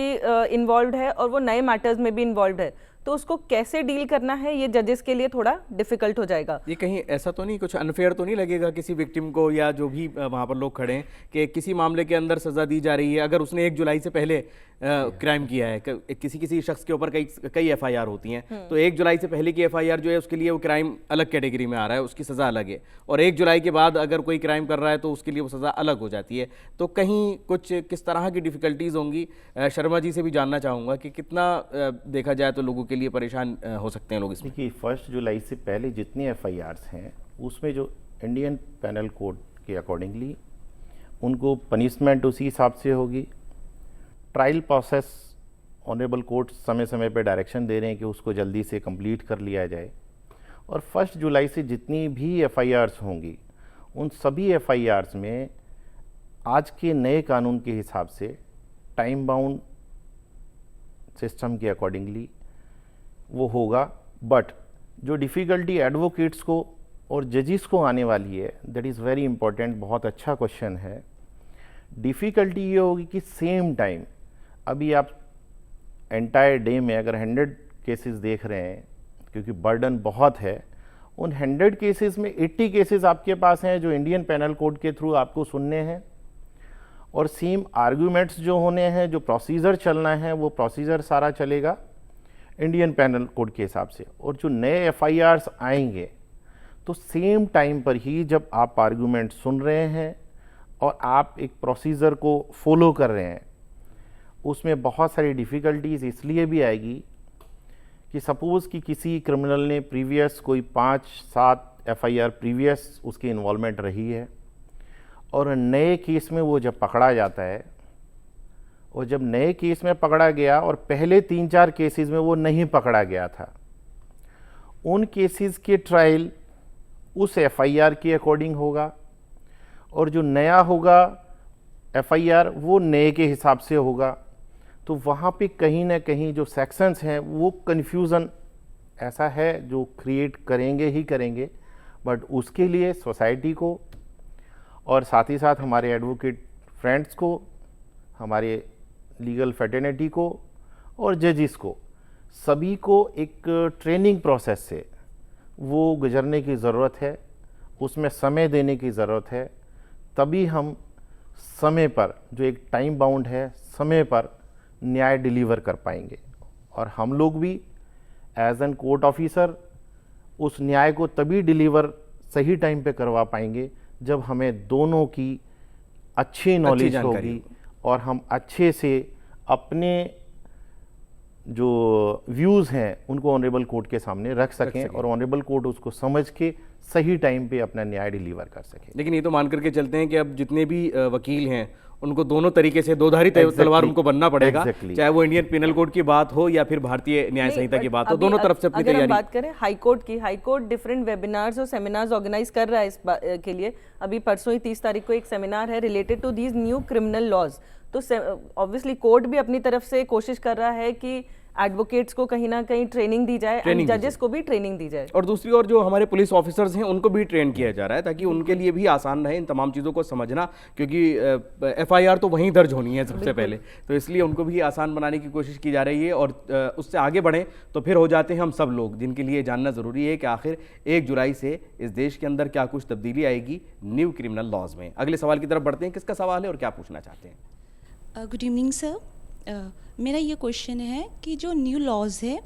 इन्वॉल्व है और वो नए मैटर्स में भी इन्वॉल्व है, तो उसको कैसे डील करना है ये जजेस के लिए थोड़ा डिफिकल्ट हो जाएगा। ये कहीं ऐसा तो नहीं, कुछ अनफेयर तो नहीं लगेगा किसी विक्टिम को या जो भी वहाँ पर लोग खड़े हैं कि किसी मामले के अंदर सज़ा दी जा रही है अगर उसने 1 जुलाई से पहले क्राइम किया है। किसी शख्स के ऊपर कई FIR होती हैं, तो 1 जुलाई से पहले की FIR जो है उसके लिए वो क्राइम अलग कैटेगरी में आ रहा है, उसकी सज़ा अलग है। और 1 जुलाई के बाद अगर कोई क्राइम कर रहा है तो उसके लिए वो सज़ा अलग हो जाती है। तो कहीं कुछ किस तरह की डिफ़िकल्टीज़ होंगी, शर्मा जी से भी जानना चाहूँगा कि कितना देखा जाए तो लोगों के लिए परेशान हो सकते हैं लोग इसमें। देखिए, 1 जुलाई से पहले जितनी FIRs हैं उसमें जो इंडियन पैनल कोड के अकॉर्डिंगली उनको पनिशमेंट उसी हिसाब से होगी। ट्रायल प्रोसेस ऑनरेबल कोर्ट समय समय पे डायरेक्शन दे रहे हैं कि उसको जल्दी से कंप्लीट कर लिया जाए। और 1 जुलाई से जितनी भी FIRs होंगी उन सभी FIRs में आज के नए कानून के हिसाब से टाइम बाउंड सिस्टम के अकॉर्डिंगली वो होगा। बट जो डिफ़िकल्टी एडवोकेट्स को और जजिस को आने वाली है, दैट इज़ वेरी इंपॉर्टेंट, बहुत अच्छा क्वेश्चन है। डिफ़िकल्टी ये होगी कि सेम टाइम अभी आप एंटायर डे में अगर 100 केसेस देख रहे हैं, क्योंकि बर्डन बहुत है, उन 100 केसेस में 80 केसेस आपके पास हैं जो इंडियन पेनल कोड के थ्रू आपको सुनने हैं, और सेम आर्ग्यूमेंट्स जो होने हैं, जो प्रोसीजर चलना है, वो प्रोसीजर सारा चलेगा इंडियन पेनल कोड के हिसाब से। और जो नए FIRs आएंगे तो सेम टाइम पर ही जब आप आर्ग्यूमेंट सुन रहे हैं और आप एक प्रोसीजर को फॉलो कर रहे हैं, उसमें बहुत सारी डिफ़िकल्टीज़ इसलिए भी आएगी कि सपोज़ कि किसी क्रिमिनल ने प्रीवियस कोई 5-7 FIR प्रीवियस उसकी इन्वॉल्वमेंट रही है, और नए केस में वो जब पकड़ा जाता है, और जब नए केस में पकड़ा गया और पहले 3-4 केसेस में वो नहीं पकड़ा गया था, उन केसेस के ट्रायल उस FIR के अकॉर्डिंग होगा, और जो नया होगा FIR वो नए के हिसाब से होगा। तो वहाँ पे कहीं ना कहीं जो सेक्शंस हैं वो कन्फ्यूज़न ऐसा है जो क्रिएट करेंगे ही करेंगे। बट उसके लिए सोसाइटी को और साथ ही साथ हमारे एडवोकेट फ्रेंड्स को, हमारे लीगल फ्रेटर्निटी को और जजिस को, सभी को एक ट्रेनिंग प्रोसेस से वो गुजरने की ज़रूरत है, उसमें समय देने की ज़रूरत है। तभी हम समय पर, जो एक टाइम बाउंड है, समय पर न्याय डिलीवर कर पाएंगे। और हम लोग भी एज एन कोर्ट ऑफिसर उस न्याय को तभी डिलीवर सही टाइम पे करवा पाएंगे जब हमें दोनों की अच्छी नॉलेज होगी और हम अच्छे से अपने जो व्यूज़ हैं उनको ऑनरेबल कोर्ट के सामने रख सकें और ऑनरेबल कोर्ट उसको समझ के सही टाइम पे अपना न्याय डिलीवर कर सके। लेकिन ये तो मान करके चलते हैं कि अब जितने भी वकील हैं उनको दोनों तरीके से दोधारी तलवार उनको बनना पड़ेगा, चाहे वो इंडियन पिनल कोड की बात हो या फिर भारतीय न्याय संहिता की बात हो, दोनों तरफ से अपनी अगर तैयारी। हम बात करें हाई कोर्ट की, हाई कोर्ट डिफरेंट वेबिनार्स और सेमिनार्स ऑर्गेनाइज कर रहा है इस के लिए। अभी परसों ही 30 तारीख को एक सेमिनार है related to these new criminal laws. तो ऑब्वियसली कोर्ट भी अपनी तरफ से कोशिश कर रहा है कि एडवोकेट्स को कहीं ना कहीं ट्रेनिंग दी जाए, एंड जजेस को भी ट्रेनिंग दी जाए। और दूसरी ओर जो हमारे पुलिस ऑफिसर्स हैं उनको भी ट्रेन किया जा रहा है ताकि उनके लिए भी आसान रहे इन तमाम चीज़ों को समझना, क्योंकि FIR तो वहीं दर्ज होनी है सबसे पहले, तो इसलिए उनको भी आसान बनाने की कोशिश की जा रही है। और उससे आगे बढ़ें तो फिर हो जाते हैं हम सब लोग, जिनके लिए जानना ज़रूरी है कि आखिर 1 जुलाई से इस देश के अंदर क्या कुछ तब्दीली आएगी न्यू क्रिमिनल लॉज में। अगले सवाल की तरफ बढ़ते हैं। किसका सवाल है और क्या पूछना चाहते हैं? गुड इवनिंग सर, मेरा ये क्वेश्चन है कि जो न्यू लॉज है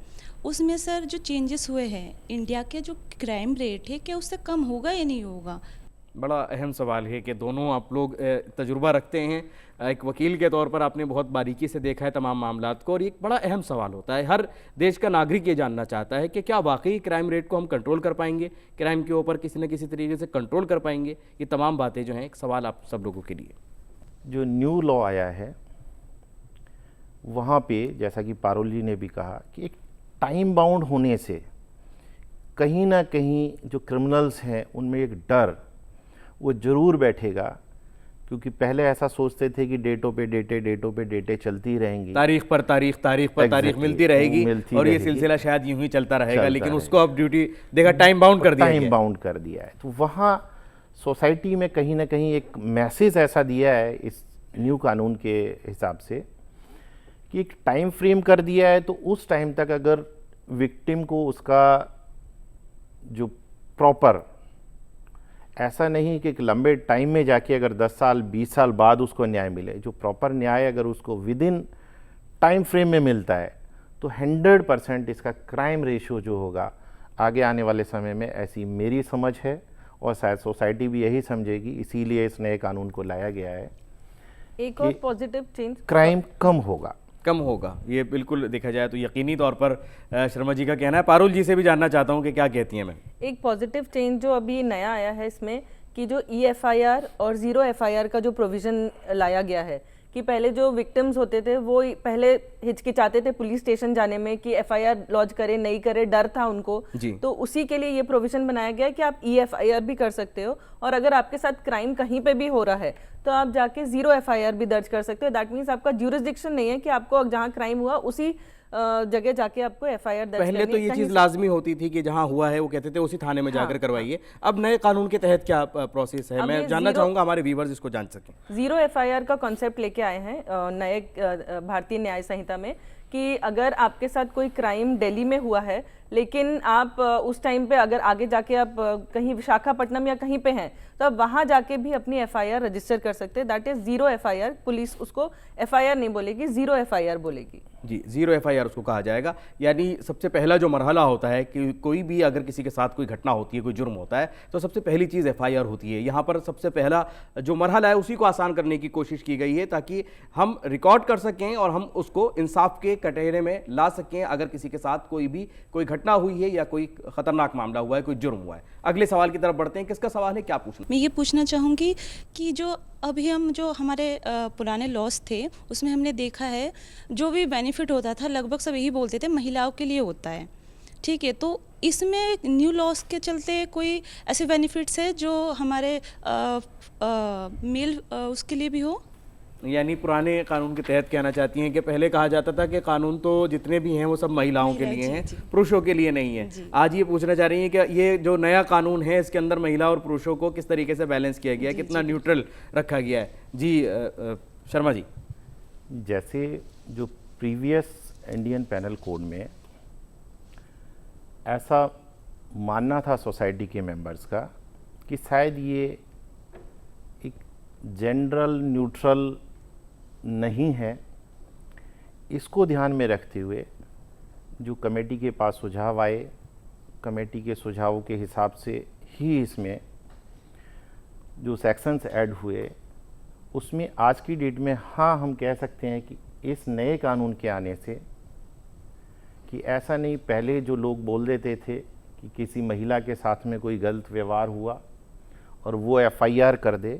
उसमें सर जो चेंजेस हुए हैं, इंडिया के जो क्राइम रेट है क्या उससे कम होगा या नहीं होगा? बड़ा अहम सवाल है कि दोनों आप लोग तजुर्बा रखते हैं, एक वकील के तौर पर आपने बहुत बारीकी से देखा है तमाम मामलात को, और एक बड़ा अहम सवाल होता है, हर देश का नागरिक ये जानना चाहता है कि क्या वाकई क्राइम रेट को हम कंट्रोल कर पाएंगे, क्राइम के ऊपर किसी न किसी तरीके से कंट्रोल कर पाएंगे। ये तमाम बातें जो हैं एक सवाल आप सब लोगों के लिए। जो न्यू लॉ आया है वहाँ पे जैसा कि पारुल जी ने भी कहा कि एक टाइम बाउंड होने से कहीं ना कहीं जो क्रिमिनल्स हैं उनमें एक डर वो ज़रूर बैठेगा, क्योंकि पहले ऐसा सोचते थे कि डेटों पे डेटे चलती रहेंगी, तारीख पर तारीख मिलती रहेगी और ये सिलसिला शायद यूं ही चलता रहेगा, लेकिन उसको अब ड्यूटी देखा टाइम बाउंड कर दिया है। तो वहाँ सोसाइटी में कहीं ना कहीं एक मैसेज ऐसा दिया है इस न्यू कानून के हिसाब से कि एक टाइम फ्रेम कर दिया है, तो उस टाइम तक अगर विक्टिम को उसका जो प्रॉपर, ऐसा नहीं कि एक लंबे टाइम में जाके अगर 10 साल 20 साल बाद उसको न्याय मिले, जो प्रॉपर न्याय अगर उसको विद इन टाइम फ्रेम में मिलता है तो 100% इसका क्राइम रेशियो जो होगा आगे आने वाले समय में, ऐसी मेरी समझ है और शायद सोसाइटी भी यही समझेगी, इसीलिए इस नए कानून को लाया गया है। एक और पॉजिटिव चेंज, क्राइम कम होगा, ये बिल्कुल देखा जाए तो यकीनी तौर पर शर्मा जी का कहना है। पारुल जी से भी जानना चाहता हूँ कि क्या कहती हैं। मैं एक पॉजिटिव चेंज जो अभी नया आया है इसमें कि जो EFIR और 0 FIR का जो प्रोविज़न लाया गया है कि पहले जो विक्टिम्स होते थे वो पहले हिचकिचाते थे पुलिस स्टेशन जाने में कि एफआईआर लॉन्च करे नहीं करे, डर था उनको। तो उसी के लिए ये प्रोविजन बनाया गया कि आप ईएफआईआर भी कर सकते हो, और अगर आपके साथ क्राइम कहीं पे भी हो रहा है तो आप जाके 0 एफआईआर भी दर्ज कर सकते हो। दैट मीन्स आपका ज्यूरिसडिक्शन नहीं है कि आपको जहाँ क्राइम हुआ उसी जगह जाके आपको एफआईआर दर्ज पहले तो ये चीज लाजमी होती थी कि जहां हुआ है वो कहते थे उसी थाने में जाकर करवाइए। अब नए कानून के तहत क्या प्रोसेस है, मैं जानना चाहूंगा, हमारे व्यूअर्स इसको जान सकें। 0 एफआईआर का कॉन्सेप्ट लेके आए हैं नए भारतीय न्याय संहिता में कि अगर आपके साथ कोई क्राइम दिल्ली में हुआ है लेकिन आप उस टाइम पे अगर आगे जाके आप कहीं विशाखापट्टनम या कहीं पे हैं तो आप वहां जाके भी अपनी एफआईआर रजिस्टर कर सकते हैं। That is 0 FIR. पुलिस उसको एफआईआर नहीं बोलेगी, 0 एफआईआर बोलेगी। जी, 0 एफआईआर उसको कहा जाएगा। यानी सबसे पहला जो मरहला होता है कि कोई भी अगर किसी के साथ कोई घटना होती है, कोई जुर्म होता है, तो सबसे पहली चीज़ एफआईआर होती है। यहाँ पर सबसे पहला जो मरहला है उसी को आसान करने की कोशिश की गई है ताकि हम रिकॉर्ड कर सकें और हम उसको इंसाफ के कटघरे में ला सकें अगर किसी के साथ कोई घटना हुई है या कोई खतरनाक मामला हुआ है, कोई जुर्म हुआ है। अगले सवाल की तरफ बढ़ते हैं। किसका सवाल है, क्या पूछना? मैं ये पूछना चाहूँगी कि जो अभी हम जो हमारे पुराने लॉस थे उसमें हमने देखा है जो भी बेनिफिट होता था लगभग सब यही बोलते थे महिलाओं के लिए होता है, ठीक है। तो इसमें न्यू लॉस के चलते कोई ऐसे बेनिफिट्स है जो हमारे मेल उसके लिए भी हो? यानी पुराने कानून के तहत कहना चाहती हैं कि पहले कहा जाता था कि कानून तो जितने भी हैं वो सब महिलाओं के लिए हैं, पुरुषों के लिए नहीं है। आज ये पूछना चाह रही हैं कि ये जो नया कानून है इसके अंदर महिला और पुरुषों को किस तरीके से बैलेंस किया गया है, कितना न्यूट्रल रखा गया है। जी शर्मा जी। जैसे जो प्रीवियस इंडियन पेनल कोड में ऐसा मानना था सोसाइटी के मेंबर्स का कि शायद ये एक जनरल न्यूट्रल नहीं है, इसको ध्यान में रखते हुए जो कमेटी के पास सुझाव आए, कमेटी के सुझावों के हिसाब से ही इसमें जो सेक्शंस ऐड हुए उसमें आज की डेट में हाँ हम कह सकते हैं कि इस नए कानून के आने से कि ऐसा नहीं पहले जो लोग बोल देते थे कि किसी महिला के साथ में कोई गलत व्यवहार हुआ और वो एफआईआर कर दे,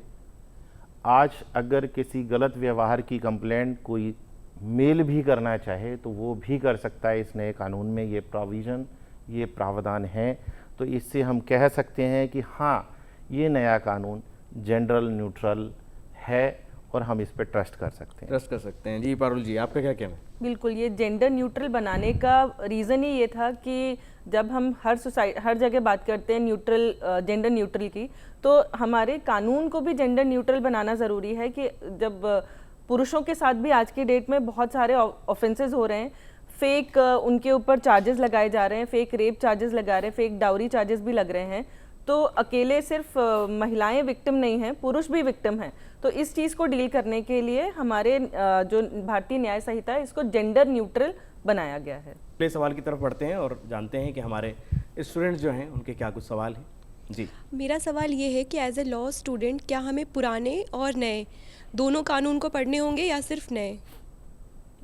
आज अगर किसी गलत व्यवहार की कंप्लेंट कोई मेल भी करना चाहे तो वो भी कर सकता है। इस नए कानून में ये प्रोविज़न, ये प्रावधान है। तो इससे हम कह सकते हैं कि हाँ ये नया कानून जनरल न्यूट्रल है और हम इस पर ट्रस्ट कर सकते हैं। जी पारुल जी, आपका क्या कहना है? बिल्कुल, ये जेंडर न्यूट्रल बनाने का रीज़न ही ये था कि जब हम हर जगह बात करते हैं जेंडर न्यूट्रल की, तो हमारे कानून को भी जेंडर न्यूट्रल बनाना ज़रूरी है कि जब पुरुषों के साथ भी आज की डेट में बहुत सारे ऑफेंसेस हो रहे हैं, फेक उनके ऊपर चार्जेस लगाए जा रहे हैं, फेक रेप चार्जेस लगा रहे हैं, फेक डाउरी चार्जेस भी लग रहे हैं। तो अकेले सिर्फ महिलाएं विक्टिम नहीं हैं, पुरुष भी विक्टिम हैं। तो इस चीज़ को डील करने के लिए हमारे जो भारतीय न्याय संहिता है इसको जेंडर न्यूट्रल बनाया गया है। अगले सवाल की तरफ बढ़ते हैं और जानते हैं कि हमारे स्टूडेंट्स जो हैं उनके क्या कुछ सवाल हैं। जी, मेरा सवाल ये है कि एज ए लॉ स्टूडेंट क्या हमें पुराने और नए दोनों कानून को पढ़ने होंगे या सिर्फ नए?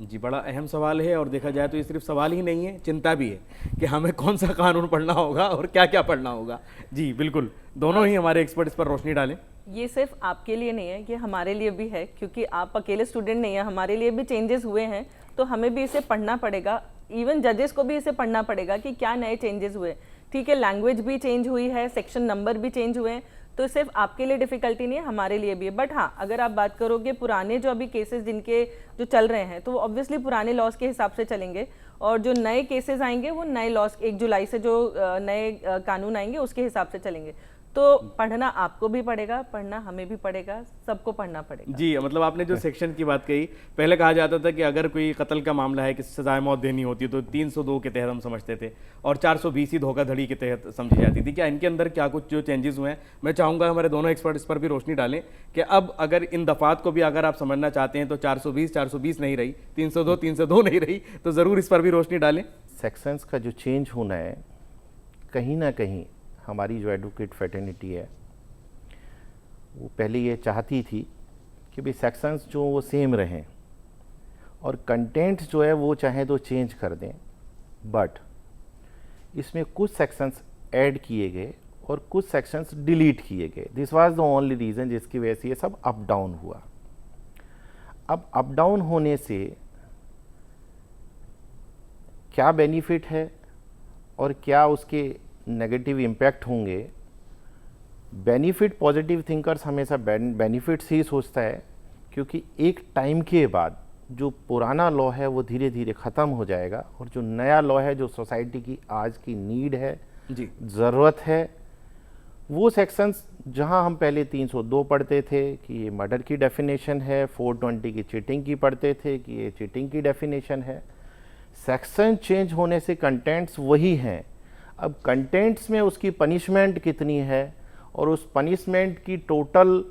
जी, बड़ा अहम सवाल है और देखा जाए तो ये सिर्फ सवाल ही नहीं है, चिंता भी है कि हमें कौन सा कानून पढ़ना होगा और क्या क्या पढ़ना होगा। जी बिल्कुल, दोनों ही हमारे एक्सपर्ट इस पर रोशनी डालें। ये सिर्फ आपके लिए नहीं है, ये हमारे लिए भी है, क्योंकि आप अकेले स्टूडेंट नहीं हैं, हमारे लिए भी चेंजेस हुए हैं, तो हमें भी इसे पढ़ना पड़ेगा। इवन जजेस को भी इसे पढ़ना पड़ेगा कि क्या नए चेंजेस हुए। ठीक है, लैंग्वेज भी चेंज हुई है, सेक्शन नंबर भी चेंज हुए हैं, तो सिर्फ आपके लिए डिफ़िकल्टी नहीं है, हमारे लिए भी है। बट हाँ, अगर आप बात करोगे पुराने जो अभी केसेस जिनके जो चल रहे हैं, तो वो ऑब्वियसली पुराने लॉस के हिसाब से चलेंगे, और जो नए केसेस आएंगे वो नए लॉस 1 जुलाई से जो नए कानून आएंगे उसके हिसाब से चलेंगे। तो पढ़ना आपको भी पड़ेगा, पढ़ना हमें भी पड़ेगा, सबको पढ़ना पड़ेगा। जी, मतलब आपने जो सेक्शन की बात कही, पहले कहा जाता था कि अगर कोई कत्ल का मामला है कि सजाए मौत देनी होती है तो 302 के तहत हम समझते थे और 420 ही धोखाधड़ी के तहत समझी जाती थी। क्या इनके अंदर क्या कुछ जो चेंजेस हुए हैं? मैं चाहूँगा हमारे दोनों एक्सपर्ट इस पर भी रोशनी डालें कि अब अगर इन दफात को भी अगर आप समझना चाहते हैं तो 420 नहीं रही, 302 नहीं रही, तो ज़रूर इस पर भी रोशनी डालें। सेक्शंस का जो चेंज होना है, कहीं ना कहीं हमारी जो एडवोकेट फ्रेटर्निटी है वो पहले ये चाहती थी कि भाई सेक्शंस जो वो सेम रहें और कंटेंट जो है वो चाहे तो चेंज कर दें, बट इसमें कुछ सेक्शंस ऐड किए गए और कुछ सेक्शंस डिलीट किए गए। This was the only reason जिसकी वजह से ये सब अप डाउन हुआ। अब अप डाउन होने से क्या बेनिफिट है और क्या उसके नेगेटिव इम्पैक्ट होंगे। बेनिफिट, पॉजिटिव थिंकर्स हमेशा बेनिफिट्स ही सोचता है, क्योंकि एक टाइम के बाद जो पुराना लॉ है वो धीरे धीरे ख़त्म हो जाएगा और जो नया लॉ है, जो सोसाइटी की आज की नीड है, जी, ज़रूरत है, वो सेक्शंस जहां हम पहले 302 पढ़ते थे कि ये मर्डर की डेफिनेशन है, 420 की चीटिंग की पढ़ते थे कि ये चीटिंग की डेफिनेशन है, सेक्शन चेंज होने से कंटेंट्स वही हैं। अब कंटेंट्स में उसकी पनिशमेंट कितनी है और उस पनिशमेंट की टोटल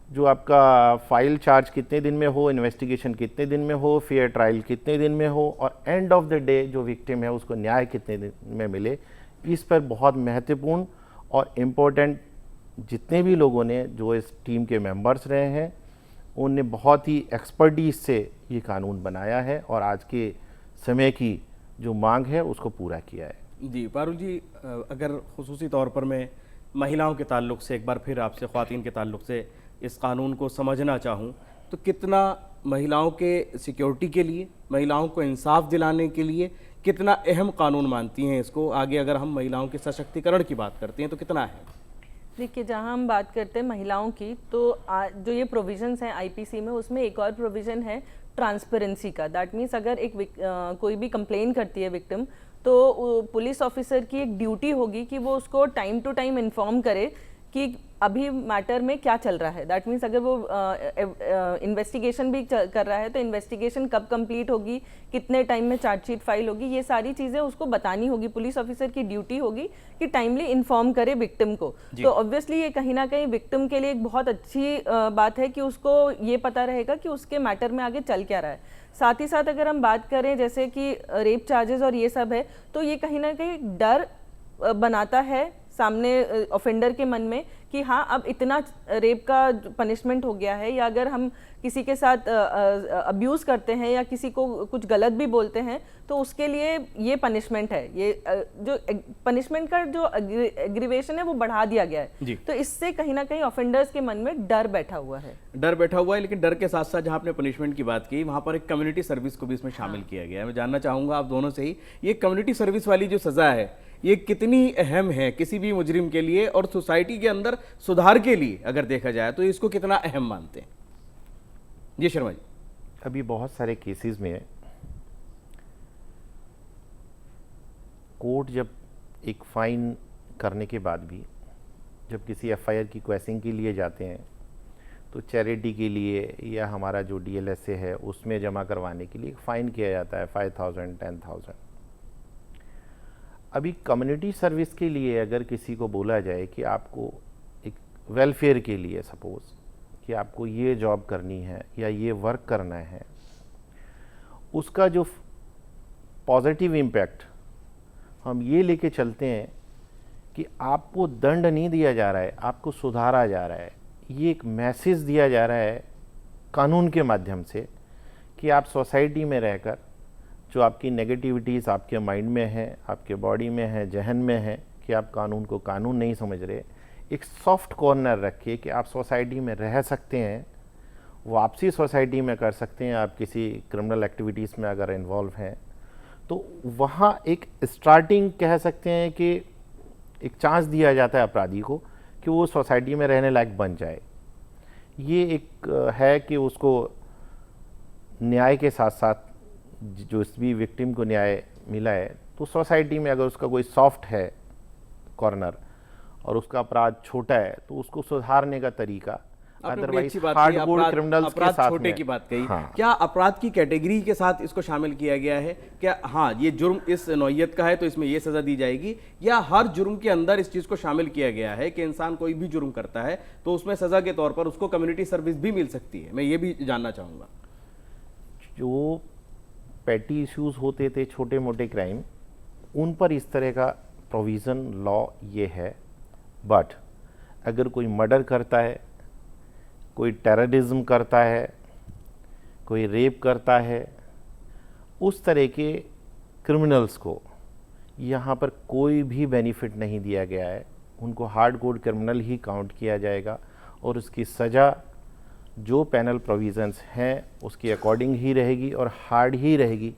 जो आपका फाइल चार्ज कितने दिन में हो, इन्वेस्टिगेशन कितने दिन में हो, फेयर ट्रायल कितने दिन में हो और एंड ऑफ द डे जो विक्टिम है उसको न्याय कितने दिन में मिले, इस पर बहुत महत्वपूर्ण और इम्पोर्टेंट जितने भी लोगों ने, जो इस टीम के मेंबर्स रहे हैं, उनने बहुत ही एक्सपर्टीज से ये कानून बनाया है और आज के समय की जो मांग है उसको पूरा किया है। जी पारुल जी, अगर खुसूसी तौर पर मैं महिलाओं के ताल्लुक़ से एक बार फिर आपसे ख़वातीन के ताल्लुक़ से इस कानून को समझना चाहूँ, तो कितना महिलाओं के सिक्योरिटी के लिए, महिलाओं को इंसाफ दिलाने के लिए कितना अहम कानून मानती हैं इसको? आगे अगर हम महिलाओं के सशक्तिकरण की बात करते हैं तो कितना है? देखिए, जहाँ हम बात करते हैं महिलाओं की, तो जो ये प्रोविजंस हैं आईपीसी में, उसमें एक और प्रोविज़न है ट्रांसपेरेंसी का। दैट मीन्स अगर एक कोई भी कंप्लेन करती है विक्टिम, तो पुलिस ऑफिसर की एक ड्यूटी होगी कि वो उसको टाइम टू टाइम इन्फॉर्म करे कि अभी मैटर में क्या चल रहा है। दैट मीन्स अगर वो इन्वेस्टिगेशन भी कर रहा है तो इन्वेस्टिगेशन कब कंप्लीट होगी, कितने टाइम में चार्जशीट फाइल होगी, ये सारी चीज़ें उसको बतानी होगी। पुलिस ऑफिसर की ड्यूटी होगी कि टाइमली इन्फॉर्म करे विक्टिम को। तो ऑब्वियसली ये कहीं ना कहीं विक्टिम के लिए एक बहुत अच्छी बात है कि उसको ये पता रहेगा कि उसके मैटर में आगे चल क्या रहा है। साथ ही साथ अगर हम बात करें जैसे कि रेप चार्जेस और ये सब है, तो ये कहीं ना कहीं डर बनाता है सामने ऑफेंडर के मन में कि हाँ, अब इतना रेप का पनिशमेंट हो गया है, या अगर हम किसी के साथ अब्यूज़ करते हैं या किसी को कुछ गलत भी बोलते हैं तो उसके लिए ये पनिशमेंट है। ये जो पनिशमेंट का जो एग्रीवेशन है वो बढ़ा दिया गया है। तो इससे कहीं ना कहीं ऑफेंडर्स के मन में डर बैठा हुआ है। लेकिन डर के साथ साथ जहाँ आपने पनिशमेंट की बात की, वहाँ पर एक कम्युनिटी सर्विस को भी इसमें शामिल किया गया है। मैं जानना चाहूँगा आप दोनों से ही, ये कम्युनिटी सर्विस वाली जो सज़ा है ये कितनी अहम है किसी भी मुजरिम के लिए और सोसाइटी के अंदर सुधार के लिए अगर देखा जाए तो इसको कितना अहम मानते हैं? जी शर्मा जी। अभी बहुत सारे केसेस में कोर्ट जब एक फाइन करने के बाद भी जब किसी एफआईआर की क्वेसिंग के लिए जाते हैं तो चैरिटी के लिए या हमारा जो डीएलएसए है उसमें जमा करवाने के लिए फ़ाइन किया जाता है 5,000, 10,000। अभी कम्युनिटी सर्विस के लिए अगर किसी को बोला जाए कि आपको एक वेलफेयर के लिए सपोज़ कि आपको ये जॉब करनी है या ये वर्क करना है, उसका जो पॉजिटिव इम्पैक्ट हम ये लेके चलते हैं कि आपको दंड नहीं दिया जा रहा है, आपको सुधारा जा रहा है। ये एक मैसेज दिया जा रहा है कानून के माध्यम से कि आप सोसाइटी में रहकर जो आपकी नेगेटिविटीज़ आपके माइंड में है, आपके बॉडी में है, जहन में है कि आप कानून को कानून नहीं समझ रहे, एक सॉफ्ट कॉर्नर रखिए कि आप सोसाइटी में रह सकते हैं, वापसी सोसाइटी में कर सकते हैं। आप किसी क्रिमिनल एक्टिविटीज़ में अगर इन्वॉल्व हैं तो वहाँ एक स्टार्टिंग कह सकते हैं कि एक चांस दिया जाता है अपराधी को कि वो सोसाइटी में रहने लायक बन जाए। ये एक है कि उसको न्याय के साथ साथ जो इस भी विक्टिम को न्याय मिला है, तो सोसाइटी में अगर उसका कोई सॉफ्ट है कॉर्नर और उसका अपराध छोटा है तो उसको सुधारने का तरीका, अदरवाइज हार्डकोर क्रिमिनल्स के साथ छोटे की बात कही। हाँ। क्या अपराध की कैटेगरी के साथ इसको शामिल किया गया है? क्या हाँ, ये जुर्म इस नौइयत का है तो इसमें ये सज़ा दी जाएगी, या हर जुर्म के अंदर इस चीज़ को शामिल किया गया है कि इंसान कोई भी जुर्म करता है तो उसमें सज़ा के तौर पर उसको कम्युनिटी सर्विस भी मिल सकती है? मैं ये भी जानना चाहूँगा। जो पैटी इश्यूज होते थे, छोटे मोटे क्राइम, उन पर इस तरह का प्रोविज़न लॉ ये है। बट अगर कोई मर्डर करता है, कोई टेररिज्म करता है, कोई रेप करता है, उस तरह के क्रिमिनल्स को यहाँ पर कोई भी बेनिफिट नहीं दिया गया है। उनको हार्डकोर क्रिमिनल ही काउंट किया जाएगा और उसकी सज़ा जो पैनल प्रोविज़न्स हैं उसके अकॉर्डिंग ही रहेगी और हार्ड ही रहेगी,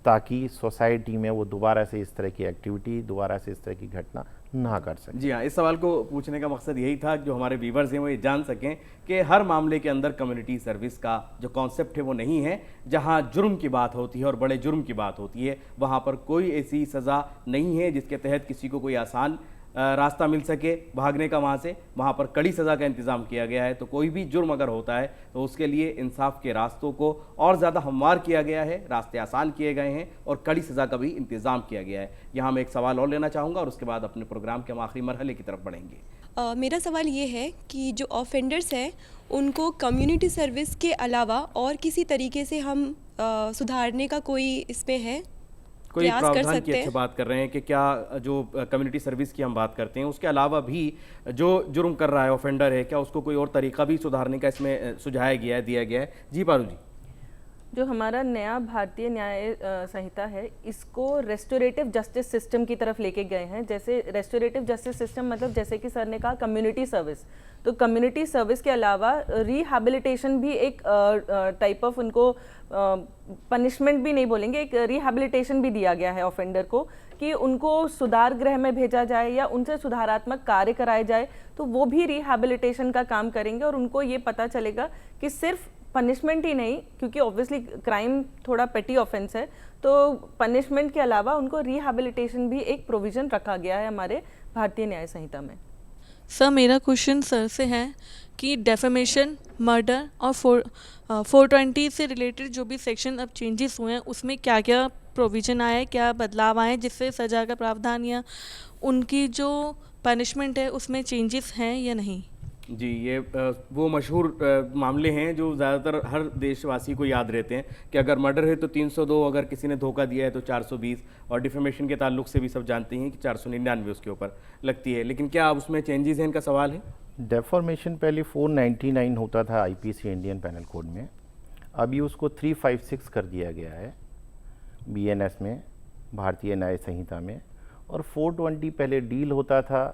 ताकि सोसाइटी में वो दोबारा से इस तरह की एक्टिविटी, दोबारा से इस तरह की घटना ना कर सके। जी हाँ, इस सवाल को पूछने का मकसद यही था कि जो हमारे व्यूवर्स हैं वो ये जान सकें कि हर मामले के अंदर कम्युनिटी सर्विस का जो कॉन्सेप्ट है वो नहीं है। जहाँ जुर्म की बात होती है और बड़े जुर्म की बात होती है, वहाँ पर कोई ऐसी सज़ा नहीं है जिसके तहत किसी को कोई आसान रास्ता मिल सके भागने का वहाँ से। वहाँ पर कड़ी सज़ा का इंतज़ाम किया गया है। तो कोई भी जुर्म अगर होता है तो उसके लिए इंसाफ के रास्तों को और ज़्यादा हमवार किया गया है, रास्ते आसान किए गए हैं और कड़ी सज़ा का भी इंतज़ाम किया गया है। यहाँ मैं एक सवाल और लेना चाहूँगा और उसके बाद अपने प्रोग्राम के हम आखिरी मरहले की तरफ बढ़ेंगे। मेरा सवाल ये है कि जो ऑफेंडर्स हैं उनको कम्युनिटी सर्विस के अलावा और किसी तरीके से हम सुधारने का कोई इसमें है, कोई प्रयास कर प्रावधान की सकते हैं? अच्छी बात कर रहे हैं कि क्या जो कम्युनिटी सर्विस की हम बात करते हैं उसके अलावा भी जो जुर्म कर रहा है, ऑफेंडर है, क्या उसको कोई और तरीका भी सुधारने का इसमें सुझाया गया है, दिया गया है? जी पारू जी। जो हमारा नया भारतीय न्याय संहिता है, इसको रेस्टोरेटिव जस्टिस सिस्टम की तरफ लेके गए हैं। जैसे रेस्टोरेटिव जस्टिस सिस्टम मतलब जैसे कि सर ने कहा कम्युनिटी सर्विस, तो कम्युनिटी सर्विस के अलावा रिहैबिलिटेशन भी एक टाइप ऑफ उनको पनिशमेंट भी नहीं बोलेंगे, एक रिहैबिलिटेशन भी दिया गया है ऑफेंडर को कि उनको सुधार गृह में भेजा जाए या उनसे सुधारात्मक कार्य कराए जाए, तो वो भी रिहैबिलिटेशन का काम करेंगे और उनको ये पता चलेगा कि सिर्फ पनिशमेंट ही नहीं, क्योंकि ऑब्वियसली क्राइम थोड़ा पेटी ऑफेंस है, तो पनिशमेंट के अलावा उनको रिहैबिलिटेशन भी एक प्रोविज़न रखा गया है हमारे भारतीय न्याय संहिता में। सर मेरा क्वेश्चन सर से है कि डेफेमेशन, मर्डर और 420 से रिलेटेड जो भी सेक्शन अब चेंजेस हुए हैं उसमें क्या क्या प्रोविज़न आए, क्या बदलाव आए जिससे सज़ा का प्रावधान या उनकी जो पनिशमेंट है उसमें चेंजेस हैं या नहीं? जी, ये वो मशहूर मामले हैं जो ज़्यादातर हर देशवासी को याद रहते हैं कि अगर मर्डर है तो 302, अगर किसी ने धोखा दिया है तो 420, और डिफेमेशन के ताल्लुक से भी सब जानते हैं कि 499 उसके ऊपर लगती है। लेकिन क्या अब उसमें चेंजेस हैं, इनका सवाल है? डेफॉर्मेशन पहले 499 होता था आईपीसी इंडियन पैनल कोड में, अभी उसको 356 कर दिया गया है बीएनएस में, भारतीय न्याय संहिता में। और 420 पहले डील होता था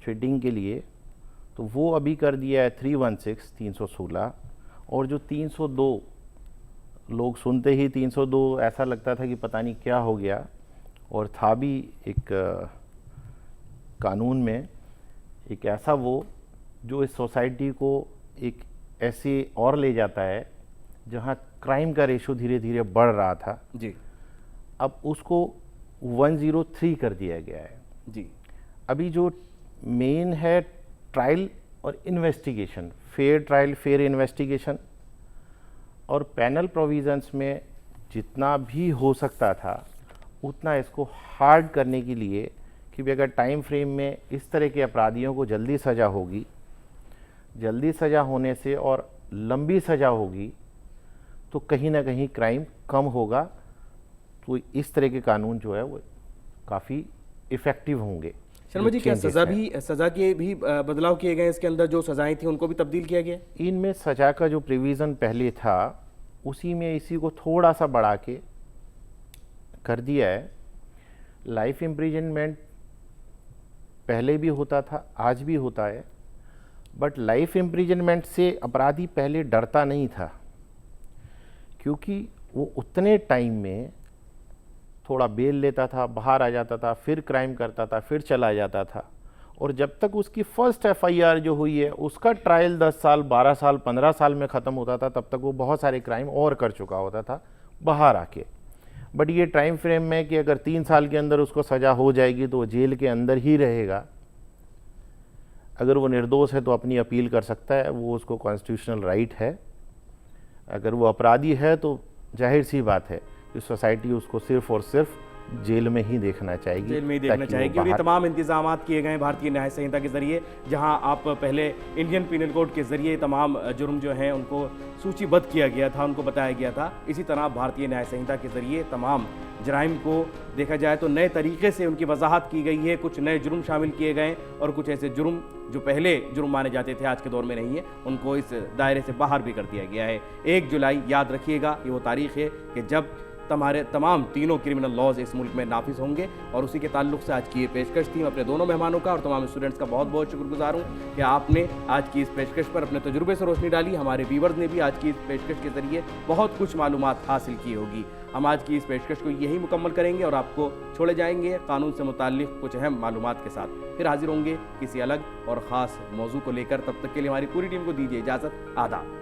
चीटिंग के लिए, तो वो अभी कर दिया है 316, 316। और जो 302, लोग सुनते ही 302 ऐसा लगता था कि पता नहीं क्या हो गया, और था भी एक कानून में एक ऐसा वो जो इस सोसाइटी को एक ऐसे और ले जाता है जहाँ क्राइम का रेशो धीरे धीरे बढ़ रहा था जी। अब उसको 103 कर दिया गया है जी। अभी जो मेन है ट्रायल और investigation, fair trial fair investigation, और पैनल प्रोविज़न्स में जितना भी हो सकता था उतना इसको हार्ड करने के लिए कि भी अगर टाइम फ्रेम में इस तरह के अपराधियों को जल्दी सज़ा होगी, जल्दी सज़ा होने से और लंबी सज़ा होगी तो कहीं ना कहीं क्राइम कम होगा। तो इस तरह के कानून जो है वो काफ़ी इफ़ेक्टिव होंगे। शर्मा जी, क्या सज़ा के भी बदलाव किए गए? इसके अंदर जो सज़ाएं थी उनको भी तब्दील किया गया? इनमें सज़ा का जो प्रोविज़न पहले था उसी में इसी को थोड़ा सा बढ़ा के कर दिया है। लाइफ इम्प्रिजनमेंट पहले भी होता था, आज भी होता है, बट लाइफ इम्प्रिजनमेंट से अपराधी पहले डरता नहीं था, क्योंकि वो उतने टाइम में थोड़ा बेल लेता था, बाहर आ जाता था, फिर क्राइम करता था, फिर चला जाता था, और जब तक उसकी फर्स्ट एफआईआर जो हुई है उसका ट्रायल 10 साल 12 साल 15 साल में ख़त्म होता था, तब तक वो बहुत सारे क्राइम और कर चुका होता था बाहर आके। बट ये टाइम फ्रेम में कि अगर 3 साल के अंदर उसको सज़ा हो जाएगी तो वो जेल के अंदर ही रहेगा। अगर वो निर्दोष है तो अपनी अपील कर सकता है, वो उसको कॉन्स्टिट्यूशनल राइट है। अगर वो अपराधी है तो जाहिर सी बात है कि सोसाइटी उसको सिर्फ और सिर्फ जेल में ही देखना चाहेगी, जेल में ही देखना चाहेगी। और ये तमाम इंतजाम किए गए भारतीय न्याय संहिता के जरिए, जहां आप पहले इंडियन पीनल कोड के जरिए तमाम जुर्म जो हैं उनको सूचीबद्ध किया गया था, उनको बताया गया था। इसी तरह भारतीय न्याय संहिता के जरिए तमाम जराइम को देखा जाए तो नए तरीके से उनकी वजाहत की गई है। कुछ नए जुर्म शामिल किए गए और कुछ ऐसे जुर्म जो पहले जुर्म माने जाते थे आज के दौर में नहीं है, उनको इस दायरे से बाहर भी कर दिया गया है। 1 जुलाई याद रखिएगा, ये वो तारीख है कि जब तमाम तीनों क्रिमिनल लॉज इस मुल्क में नाफिज होंगे। और उसी के ताल्लुक से आज की ये पेशकश थी। मैं अपने दोनों मेहमानों का और तमाम स्टूडेंट्स का बहुत बहुत शुक्रगुजार हूँ कि आपने आज की इस पेशकश पर अपने तजुर्बे से रोशनी डाली। हमारे व्यूवर्स ने भी आज की इस पेशकश के ज़रिए बहुत कुछ मालूमात हासिल की होगी। हम आज की इस पेशकश को यही मुकम्मल करेंगे और आपको छोड़े जाएंगे कानून से मुताल्लिक़ कुछ अहम मालूमात के साथ। फिर हाजिर होंगे किसी अलग और ख़ास मौजू को लेकर। तब तक के लिए हमारी पूरी टीम को दीजिए इजाज़त। आदाब।